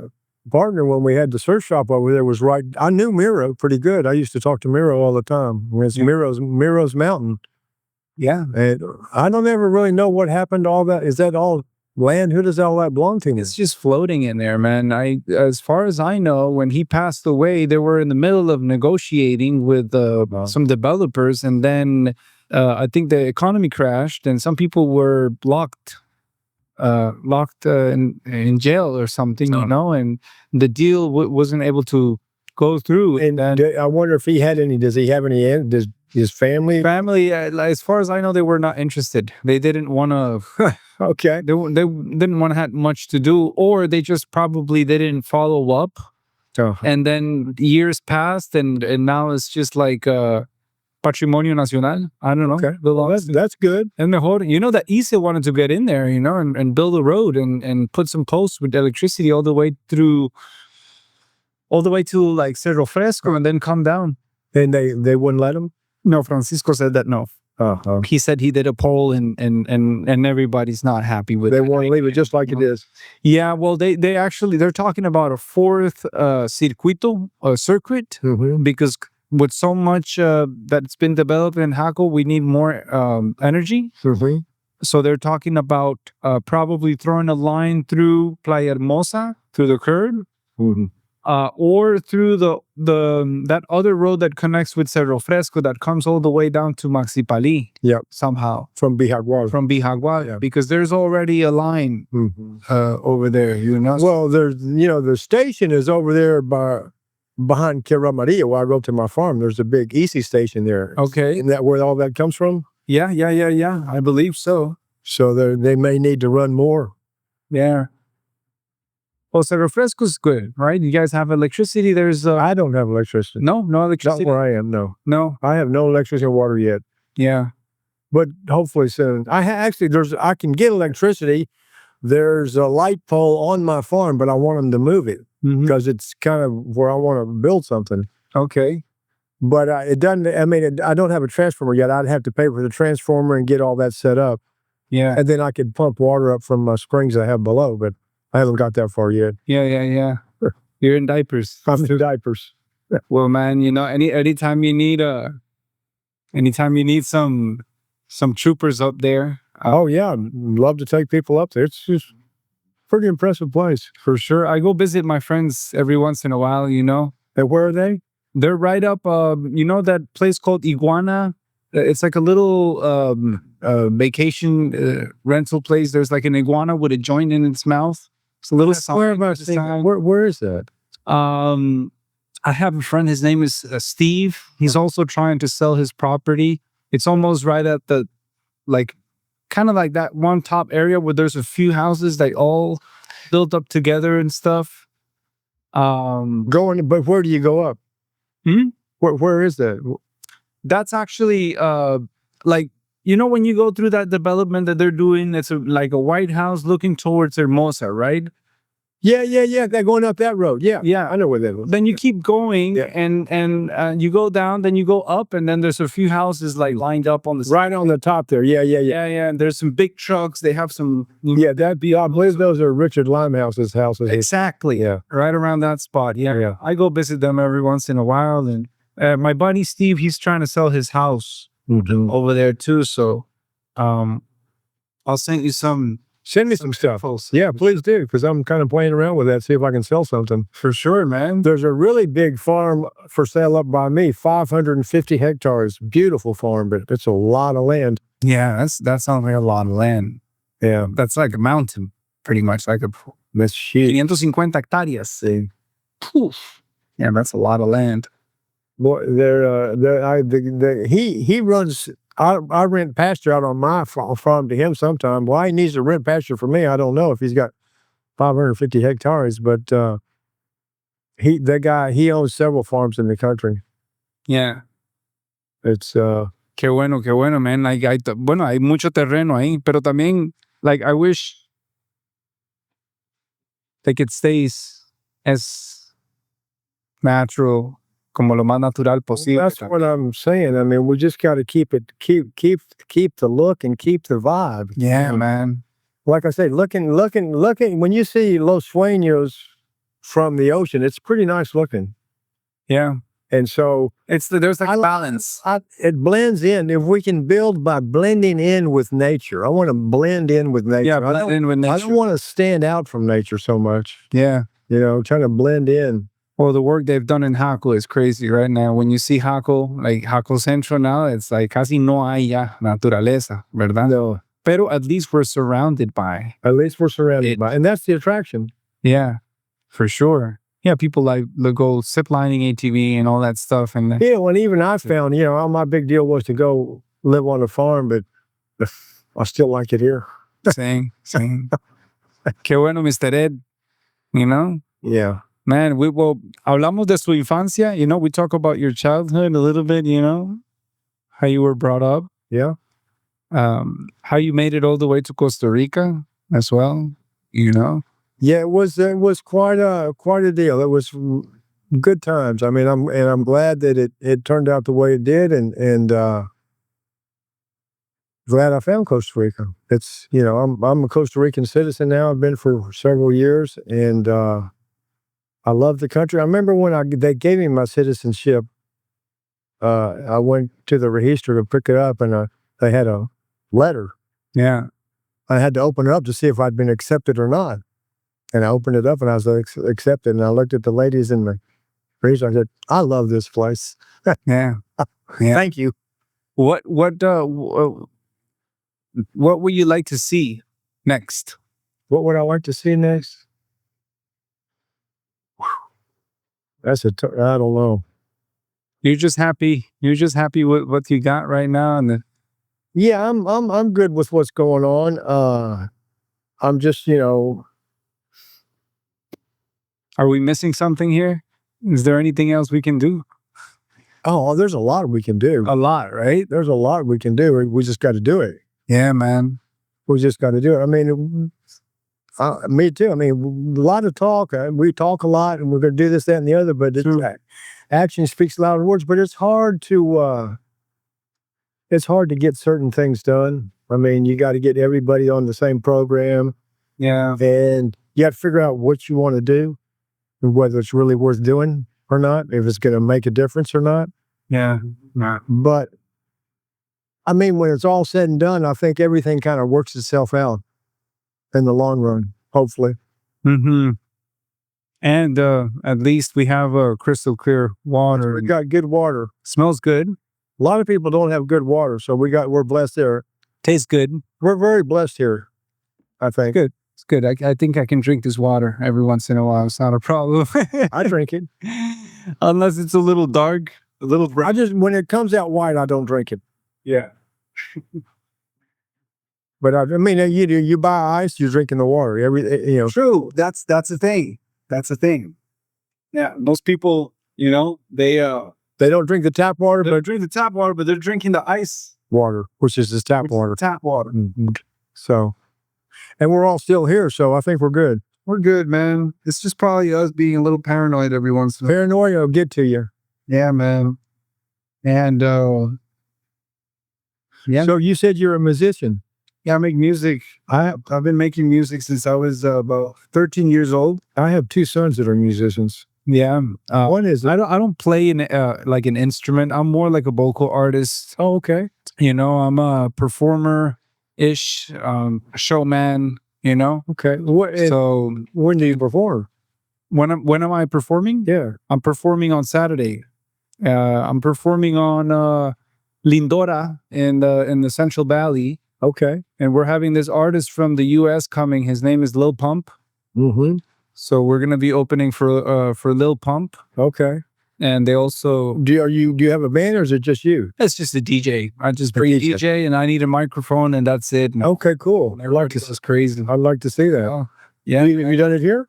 partner when we had the surf shop over there was right. I knew Miro pretty good. I used to talk to Miro all the time. It's Miro's mountain. Yeah. And I don't ever really know what happened to all that. Is that all land? Who does all that belong to? It's just floating in there, man. As far as I know, when he passed away, they were in the middle of negotiating with some developers, and then I think the economy crashed, and some people were locked in jail or something, you know, and the deal wasn't able to go through. And I wonder if he had any. Does he have any? Does his family? As far as I know, they were not interested. They didn't want to. Okay. They didn't want to have much to do, or they just probably didn't follow up. And then years passed, and now it's just like Patrimonio Nacional. I don't know. Okay. Well, that's good. And mejor, you know, that ICE wanted to get in there, you know, and build a road and put some posts with electricity all the way to like Cerro Fresco and then come down. And they wouldn't let him? No, Francisco said that no. He said he did a poll and everybody's not happy with it. They want to leave it just like it is. Yeah, well, they're talking about a fourth circuit, because with so much that's been developed in Jacó, we need more energy. So they're talking about probably throwing a line through Playa Hermosa, through the curb, or through that other road that connects with Cerro Fresco that comes all the way down to Maxipali. Yep. Somehow. From Bijagual. Yeah. Because there's already a line over there, you know? Well, the station is over there behind Tierra where I go to my farm. There's a big EC station there. Okay. Isn't that where all that comes from? Yeah. I believe so. So they may need to run more. Yeah. Well, Cerro Fresco's good, right? You guys have electricity. There's I don't have electricity. No electricity. Not where I am. No. I have no electricity or water yet. Yeah. But hopefully soon. I can get electricity. There's a light pole on my farm, but I want them to move it because it's kind of where I want to build something. Okay. But it doesn't. I mean, I don't have a transformer yet. I'd have to pay for the transformer and get all that set up. Yeah. And then I could pump water up from my springs I have below, but I haven't got that far yet. Yeah. You're in diapers. I'm in diapers. Well, man, you know, anytime you need some troopers up there. Oh yeah, I'd love to take people up there. It's just pretty impressive place. For sure. I go visit my friends every once in a while, you know. And where are they? They're right up, you know that place called Iguana? It's like a little vacation rental place. There's like an iguana with a joint in its mouth. It's a little Where is that? I have a friend, his name is Steve. He's also trying to sell his property. It's almost right at the, like, kind of like that one top area where there's a few houses that all built up together and stuff. But where do you go up? Where is that? That's actually like, you know, when you go through that development that they're doing, it's like a white house looking towards Hermosa, right? Yeah. They're going up that road. Yeah. I know where that is. Then you keep going and you go down, then you go up, and then there's a few houses like lined up on the right on the top there. Yeah. And there's some big trucks. They have some. Yeah, that'd be. I believe those are Richard Limehouse's houses. Exactly. Yeah. Right around that spot. Yeah. I go visit them every once in a while, and my buddy Steve, he's trying to sell his house over there too. So, I'll send you some. Send me some stuff. Yeah, please do, because I'm kind of playing around with that, see if I can sell something. For sure, man. There's a really big farm for sale up by me, 550 hectares. Beautiful farm, but it's a lot of land. Yeah, that sounds like a lot of land. Yeah. That's like a mountain, pretty much like a... That's huge. 550 hectáreas. Poof. Yeah, that's a lot of land. Boy, he runs... I rent pasture out on my farm to him sometime. Why he needs to rent pasture for me, I don't know, if he's got 550 hectares, but he owns several farms in the country. Yeah. It's qué bueno, man. Like, bueno, hay mucho terreno ahí, pero también, like, I wish like it stays as natural, como lo más natural posible. Well, that's what I'm saying. I mean, we just got to keep the look and keep the vibe. Yeah, man. Like I say, looking. When you see Los Sueños from the ocean, it's pretty nice looking. Yeah, and so there's like balance. It blends in. If we can build by blending in with nature, I want to blend in with nature. Yeah, blend in with nature. I don't want to stand out from nature so much. Yeah, trying to blend in. Well, the work they've done in Jacó is crazy right now. When you see Jacó, like Jacó Centro now, it's like casi no hay ya naturaleza, ¿verdad? No. Pero at least we're surrounded by. And that's the attraction. Yeah, for sure. Yeah, people like go ziplining ATV and all that stuff. And even I found, my big deal was to go live on a farm, but I still like it here. Same. Qué bueno, Mr. Ed. Yeah. Man, hablamos de su infancia, we talk about your childhood a little bit, how you were brought up. Yeah. How you made it all the way to Costa Rica as well, Yeah, it was quite a deal. It was good times. I mean, I'm glad that it turned out the way it did, and glad I found Costa Rica. It's, I'm a Costa Rican citizen now. I've been for several years, and I love the country. I remember when they gave me my citizenship, I went to the registrar to pick it up, and they had a letter. Yeah. I had to open it up to see if I'd been accepted or not. And I opened it up, and I was accepted. And I looked at the ladies in the registrar. I said, "I love this place." Yeah. Thank you. What would you like to see next? What would I like to see next? That's I don't know. You're just happy with what you got right now, yeah, I'm good with what's going on. I'm just, Are we missing something here? Is there anything else we can do? Oh, there's a lot we can do. A lot, right? There's a lot we can do. We just got to do it. Yeah, man. We just got to do it. I mean, me too. I mean, a lot of talk. We talk a lot, and we're going to do this, that, and the other. But action speaks louder than words. But it's hard to get certain things done. I mean, you got to get everybody on the same program. Yeah, and you got to figure out what you want to do, whether it's really worth doing or not, if it's going to make a difference or not. Yeah. But I mean, when it's all said and done, I think everything kind of works itself out in the long run. hopefully. Mm-hmm. And at least we have crystal clear water. We got good water. Smells good. A lot of people don't have good water, so we're blessed there. Tastes good. We're very blessed here, I think. Good. It's good. I think I can drink this water every once in a while. It's not a problem. I drink it. Unless it's a little dark, a little brown. When it comes out white, I don't drink it. Yeah. But I mean, you buy ice, you're drinking the water. True. That's the thing. That's the thing. Yeah. Most people, they don't drink the tap water, but drink the tap water, but they're drinking the ice water, which is the tap water. Tap water. Mm-hmm. So, and we're all still here, so I think we're good. We're good, man. It's just probably us being a little paranoid every once in a while. Paranoia will get to you. Yeah, man. And yeah. So you said you're a musician. Yeah, I make music. I've been making music since I was about 13 years old. I have two sons that are musicians. Yeah. One is I don't play like an instrument. I'm more like a vocal artist. Oh, okay. I'm a performer-ish, showman. Okay. So when do you perform? When am I performing? Yeah, I'm performing on Saturday. I'm performing on Lindora in the Central Valley. Okay. And we're having this artist from the U.S. coming. His name is Lil Pump. Mm-hmm. So we're gonna be opening for Lil Pump. Okay. And they also do you have a band or is it just you? It's just a DJ. I just bring a DJ and I need a microphone and that's it. And okay, cool. This is crazy. I'd like to see that. Oh, yeah. Have you done it here?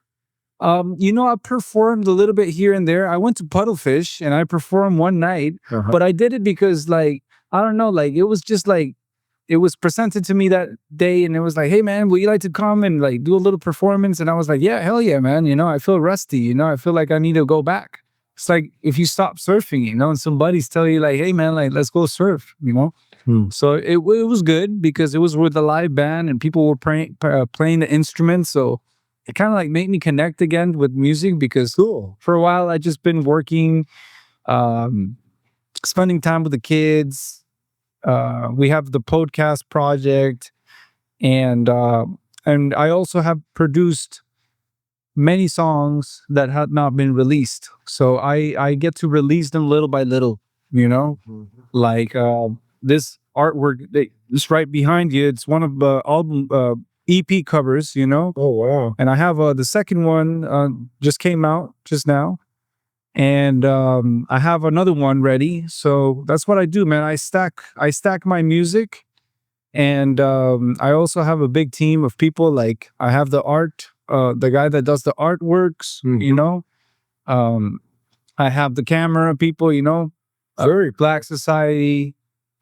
I performed a little bit here and there. I went to Puddlefish and I performed one night, but I did it because I don't know, it was just it was presented to me that day and it was like, hey man, would you like to come and do a little performance? And I was like, yeah, hell yeah, man. I feel rusty, I feel like I need to go back. It's like if you stop surfing, and somebody's telling you hey man, let's go surf, So it was good because it was with a live band and people were playing the instruments. So it kind of made me connect again with music because for a while I just been working, spending time with the kids. We have the podcast project, and I also have produced many songs that have not been released. So I get to release them little by little, this artwork, this right behind you. It's one of the album EP covers, Oh, wow. And I have the second one just came out just now. And I have another one ready. So that's what I do, man. I stack my music. And I also have a big team of people. I have the art, the guy that does the artworks, I have the camera people, Very Black Society,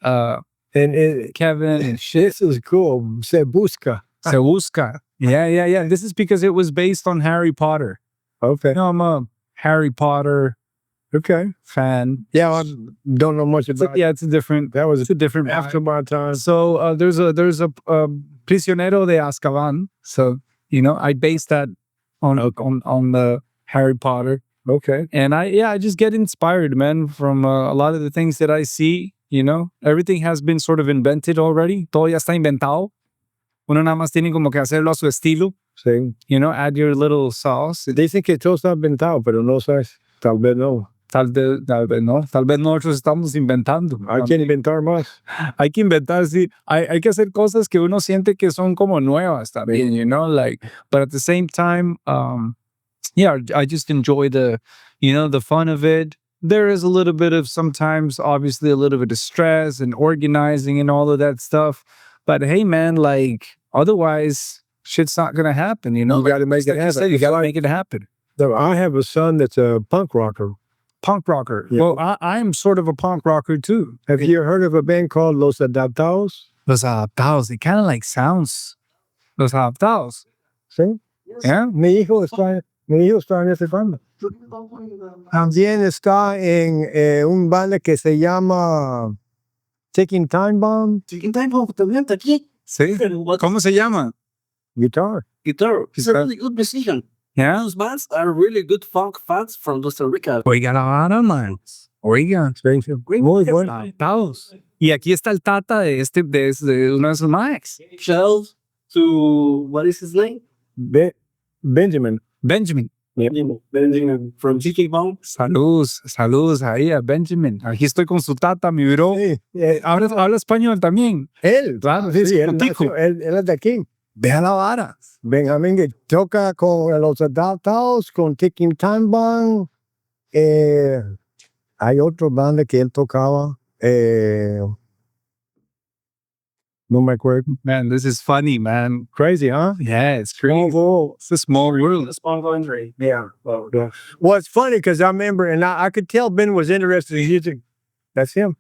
and Kevin. And this is cool. Se busca. Se busca. Yeah. This is because it was based on Harry Potter. Okay. I'm a Harry Potter fan. Yeah, I don't know much about it's a different after my time. So there's a Prisionero de Azkaban. So I based that on the Harry Potter. Okay. And I just get inspired, man, from a lot of the things that I see. Everything has been sort of invented already. Todo ya está inventado. Uno nada más tiene como que hacerlo a su estilo. Sí. Add your little sauce. Dicen que todo está inventado, pero no sabes. Tal vez no. Tal vez no. Tal vez nosotros estamos inventando. Hay que inventar más. Hay que inventar, sí. Hay que hacer cosas que uno siente que son como nuevas también, but at the same time, I just enjoy the fun of it. There is a little bit of sometimes, obviously, a little bit of stress and organizing and all of that stuff. But hey, man, otherwise, shit's not going to happen, You got to make it happen. You got to make it happen. I have a son that's a punk rocker. Punk rocker. Yeah. Well, I'm sort of a punk rocker too. Have you heard of a band called Los Adaptados? Los Adaptados. It kind of sounds. Los Adaptados. Sí. Yeah. Mi hijo está en ese banda. También está en un banda que se llama Ticking Time Bomb. Ticking Time Bomb también está aquí. Sí. ¿Cómo se llama? Guitar. He's a really good musician. Yeah. Those bands are really good funk fans from Costa Rica. Oigan, ahora, man. Oigan. Muy bueno. Y aquí está el tata de uno de esos Max. Shout to, what is his name? Benjamin. Benjamin. Benjamin from GK Bone. Saludos ahí a Benjamin. Aquí estoy con su tata, mi bro. Sí, Habla español también. él, Claro, sí, sí, él, contigo. él es de aquí. Ve a la vara. Benjamín que toca con los adaptados, con Ticking Time Bomb. Hay otra banda que él tocaba. No me acuerdo. Man, this is funny, man. Crazy, huh? Yeah, it's crazy. It's a small world. Spongo injury. Yeah. Well, it's funny because I remember, and I could tell Ben was interested in music. That's him.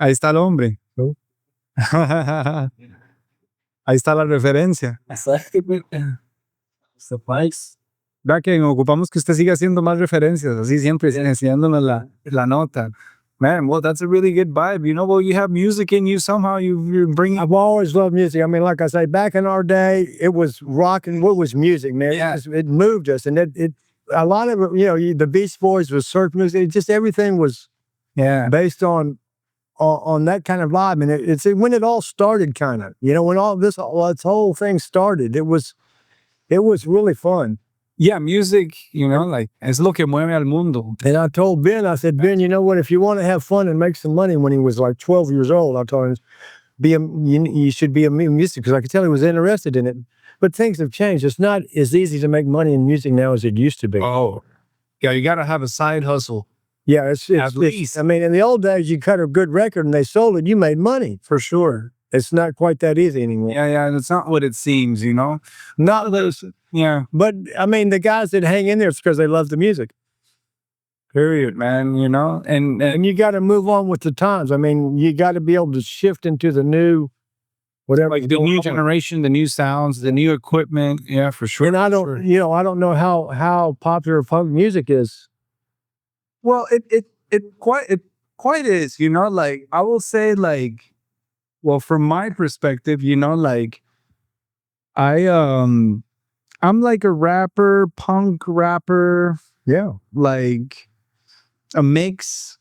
Ahí está el hombre. Ahí está la referencia. Surprise. Vea que ocupamos que usted siga haciendo más referencias, así siempre enseñándonos la nota. Man, well, that's a really good vibe. You know, well, you have music in you somehow. You bring. I've always loved music. I mean, like I say, back in our day, it was rock and what was music, man. Yeah. It moved us, and it a lot of it, you know, the Beach Boys was surf music. It just everything was based on that kind of vibe, and it's when it all started, kind of. You know, when all this whole thing started, it was really fun. Yeah, music, you know, like, es lo que mueve al mundo. And I told Ben, I said, Ben, you know what? If you want to have fun and make some money, when he was like 12 years old, I told him, you should be a music, because I could tell he was interested in it. But things have changed. It's not as easy to make money in music now as it used to be. Oh, yeah, you got to have a side hustle. Yeah, it's At least. I mean, in the old days, you cut a good record and they sold it, you made money, for sure. It's not quite that easy anymore. Yeah, it's not what it seems, you know? Not those. Yeah. But, I mean, the guys that hang in there, it's because they love the music. Period, man, you know? And you got to move on with the times. I mean, you got to be able to shift into the new, whatever. Like the new generation, the new sounds, the new equipment. Yeah, for sure. And I don't, you know, I don't know how popular punk music is. Well, it quite is, you know? Like, I will say, like, well, from my perspective, you know, like, I'm like a rapper, punk rapper. Yeah. Like a mix,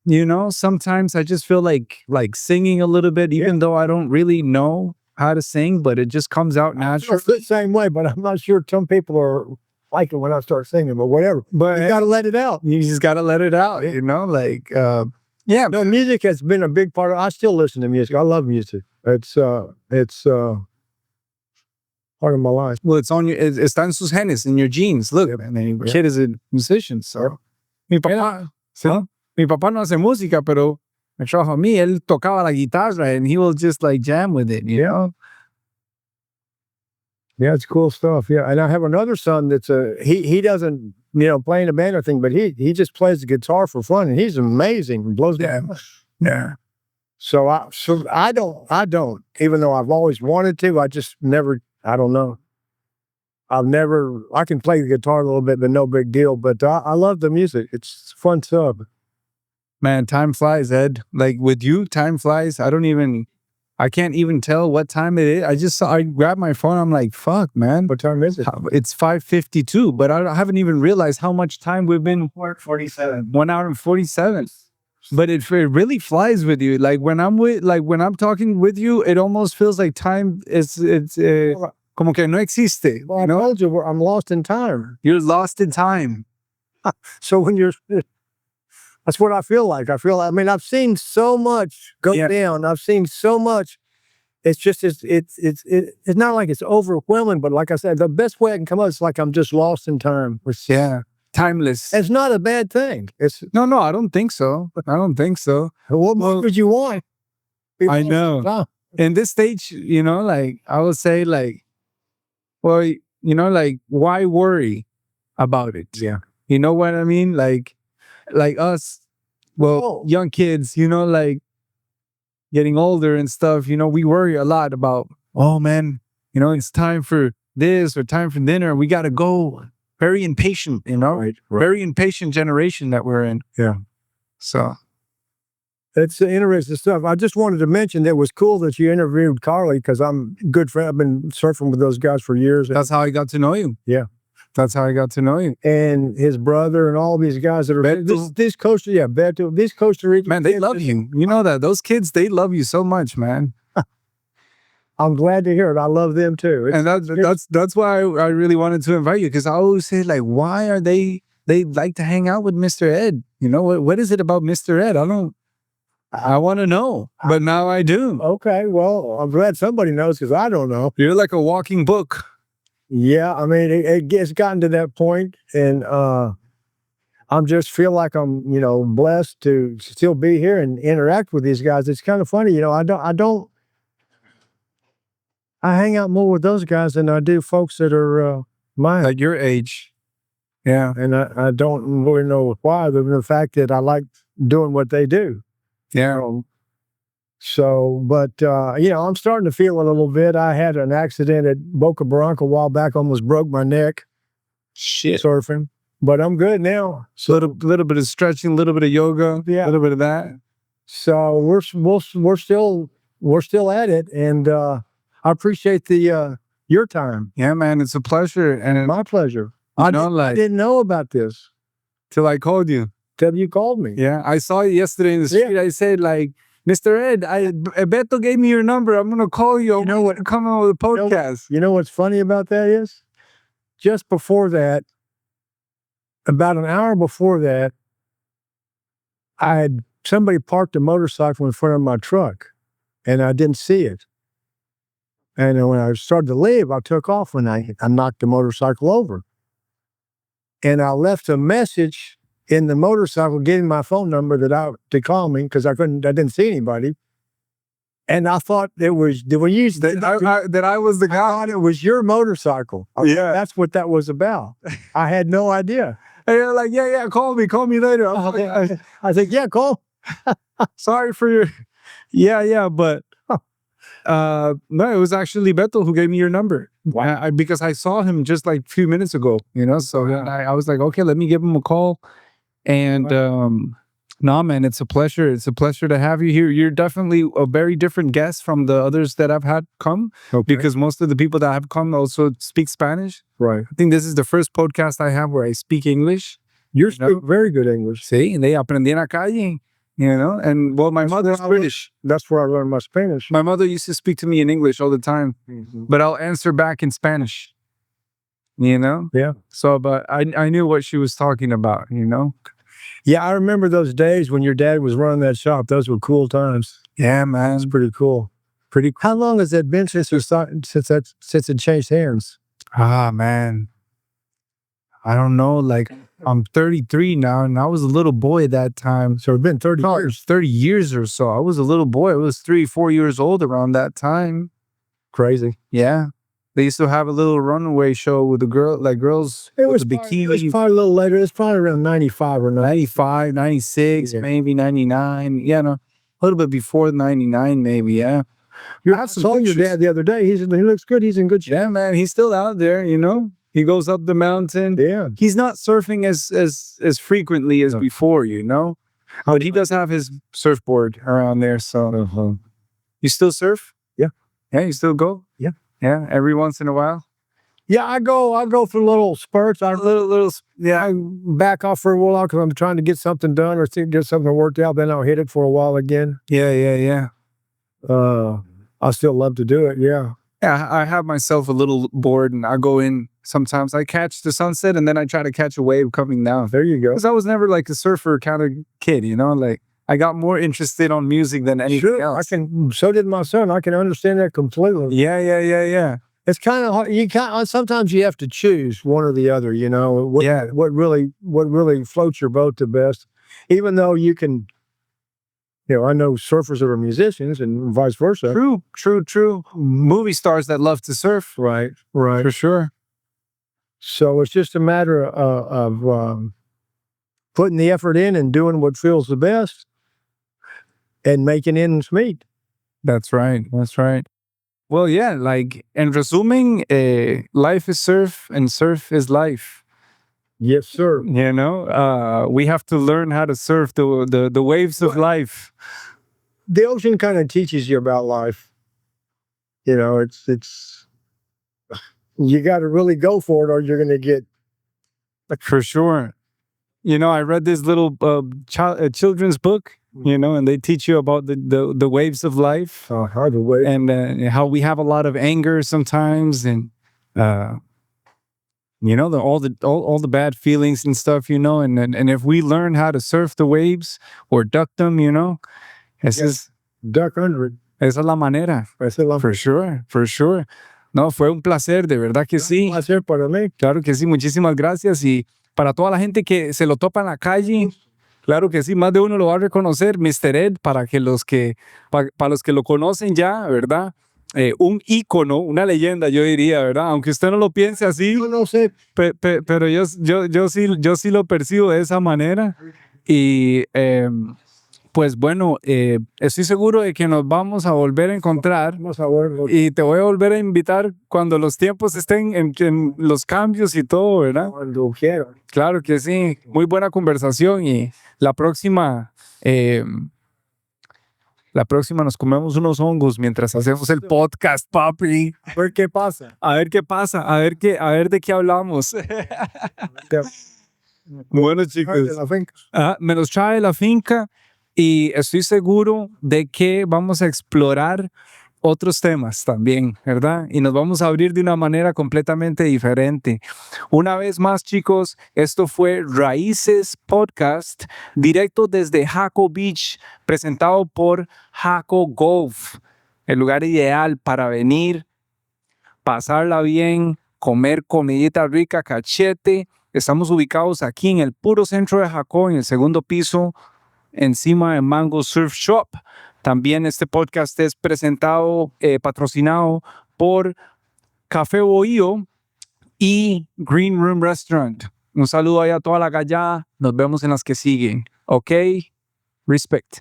you know? Sometimes I just feel like singing a little bit, even though I don't really know how to sing, but it just comes out naturally. The same way, but I'm not sure some people are like it when I start singing, but whatever. But you got to let it out. You just got to let it out, you know? Like, yeah. No, music has been a big part of, I still listen to music. I love music. It's part of my life. Well, it's on your, está en sus genes, in your genes. Look, man, the kid is a musician, so. Mi papá, mi papá no hace música, pero me trajo a mí, él tocaba la guitarra and he will just like jam with it, you know? Yeah, it's cool stuff. Yeah, and I have another son that's he doesn't, you know, play in a band or thing, but he just plays the guitar for fun, and he's amazing. He blows Yeah. Yeah. So I don't, even though I've always wanted to, I just never, I don't know. I can play the guitar a little bit, but no big deal. But I love the music. It's fun stuff. Man, time flies, Ed. Like with you, time flies. I can't even tell what time it is. I grabbed my phone. I'm like, fuck, man. What time is it? It's 5:52, but I haven't even realized how much time we've been. 47. 1 hour and 47. But it really flies with you. Like when I'm talking with you, it almost feels like time is como que no existe. Well, I You know? told you I'm lost in time. You're lost in time. So when that's what I feel like. I mean, I've seen so much go down. I've seen so much. It's just, it's not like it's overwhelming, but like I said, the best way I can come up is like I'm just lost in time. Yeah. Timeless. It's not a bad thing. It's No, I don't think so. I don't think so. what more would you want? I know. In this stage, you know, like I would say like, well, you know, like why worry about it? Yeah. You know what I mean? Like us, well, young kids, you know, like getting older and stuff, you know, we worry a lot about, oh man, you know, it's time for this or time for dinner. We got to go. Very impatient, you know, Right. very impatient generation that we're in. Yeah. So It's interesting stuff. I just wanted to mention that it was cool that you interviewed Carly, because I'm a good friend. I've been surfing with those guys for years. that's how I got to know you. Yeah. That's how I got to know you. And his brother and all these guys that are Beto. these Beto, these Costa Rican Man, they kids, love you. You know that. Those kids, they love you so much, man. I'm glad to hear it. I love them too. And that's why I really wanted to invite you, because I always say, like, why are they like to hang out with Mr. Ed? You know, what is it about Mr. Ed? I want to know, but now I do. Okay, well, I'm glad somebody knows because I don't know. You're like a walking book. Yeah, I mean, it's gotten to that point, and I'm just feel like I'm, blessed to still be here and interact with these guys. It's kind of funny, I hang out more with those guys than I do folks that are my Like your age. Yeah. and I don't really know why, other than the fact that I like doing what they do. Yeah. But I'm starting to feel a little bit. I had an accident at Boca Barranca a while back, almost broke my neck. Shit. Surfing, but I'm good now. So a little bit of stretching, a little bit of yoga, Yeah. a little bit of that. So we're still at it, and I appreciate your time. Yeah, man, it's a pleasure. And My pleasure. I didn't know about this till I called you. till you called me. Yeah, I saw you yesterday in the street. I said, like, Mr. Ed, Beto gave me your number. I'm gonna call you. You know what? Come on with a podcast. You know what's funny about that is, just before that, about an hour before that, I had somebody parked a motorcycle in front of my truck, and I didn't see it. And when I started to leave, I took off when I knocked the motorcycle over. And I left a message in the motorcycle giving my phone number to call me because I didn't see anybody. And I thought it was, that I was the I guy. thought it was your motorcycle. Yeah. That's what that was about. I had no idea. And you're like, yeah, call me later. I said, yeah, call. Sorry for your, yeah, but no, it was actually Beto who gave me your number. Wow. Because I saw him just like a few minutes ago, so Yeah. I was like, okay, let me give him a call. And nah, man, it's a pleasure. It's a pleasure to have you here. You're definitely a very different guest from the others that I've had come, because most of the people that have come also speak Spanish. Right. I think this is the first podcast I have where I speak English. You're very good English. Sí, they aprendí en la calle, and well, my mother's British. That's where I learned my Spanish. My mother used to speak to me in English all the time, but I'll answer back in Spanish, Yeah. So, but I knew what she was talking about, Yeah, I remember those days when your dad was running that shop. Those were cool times. Yeah, man. That's pretty cool. How long has that been since it changed hands? Ah, man. I don't know. Like, I'm 33 now, and I was a little boy at that time. So it's been 30 years. 30 years or so. I was a little boy. I was 3-4 years old around that time. Crazy. Yeah. They used to have a little runaway show with the girls It with was the probably, bikini. it was probably a little later. It's probably around 95 or 90. 95, 96, Yeah. maybe 99. Yeah, no, a little bit before 99, maybe. Yeah. I saw your dad the other day. He looks good. He's in good shape. Yeah, man. He's still out there, He goes up the mountain. Yeah. He's not surfing as frequently as before, But he does have his surfboard around there. So you still surf? Yeah. Yeah, you still go? Yeah. Yeah, every once in a while. Yeah, I go through little spurts. I back off for a while because I'm trying to get something done or get something worked out. Then I'll hit it for a while again. Yeah. I still love to do it. Yeah. Yeah, I have myself a little board, and I go in sometimes. I catch the sunset, and then I try to catch a wave coming down. There you go. Because I was never like a surfer kind of kid, Like, I got more interested on music than anything else. So did my son. I can understand that completely. Yeah. It's kind of hard. Sometimes you have to choose one or the other. What really floats your boat the best. Even though you can, I know surfers that are musicians and vice versa. True. Movie stars that love to surf. Right. For sure. So it's just a matter of putting the effort in and doing what feels the best and making ends meet. That's right. Well, yeah, like, in resuming, life is surf and surf is life. Yes, sir. We have to learn how to surf the waves of life. The ocean kind of teaches you about life. It's you got to really go for it or you're going to get. For sure. I read this little children's book. you know, and they teach you about the waves of life. Hard to wait. And how we have a lot of anger sometimes, and you know, all the bad feelings and stuff, you know, and if we learn how to surf the waves or duck them, you know, Duck under it. esa es la manera. For sure. No, fue un placer, de verdad que sí. Un placer para mí. Claro que sí, muchísimas gracias. Y para toda la gente que se lo topa en la calle, claro que sí, más de uno lo va a reconocer, Mr. Ed, para los que lo conocen ya, ¿verdad? Un ícono, una leyenda, yo diría, ¿verdad? Aunque usted no lo piense así, Yo no sé. pero yo sí lo percibo de esa manera. Y pues bueno, estoy seguro de que nos vamos a volver a encontrar. Vamos a ver. Y te voy a volver a invitar cuando los tiempos estén en los cambios y todo, ¿verdad? Cuando quiera. Claro que sí. Muy buena conversación, y la próxima nos comemos unos hongos mientras hacemos el podcast, papi. A ver qué pasa. A ver qué pasa, a ver de qué hablamos. Bueno, chicos. De la finca. Me los trae de la finca, y estoy seguro de que vamos a explorar otros temas también, ¿verdad? Y nos vamos a abrir de una manera completamente diferente. Una vez más, chicos, esto fue Raíces Podcast, directo desde Jacó Beach, presentado por Jacó Golf, el lugar ideal para venir, pasarla bien, comer comidita rica, cachete. Estamos ubicados aquí en el puro centro de Jacó, en el segundo piso, encima de Mango Surf Shop. También este podcast es patrocinado por Café Bohío y Green Room Restaurant. Un saludo ahí a toda la gallada. Nos vemos en las que siguen. Ok, respect.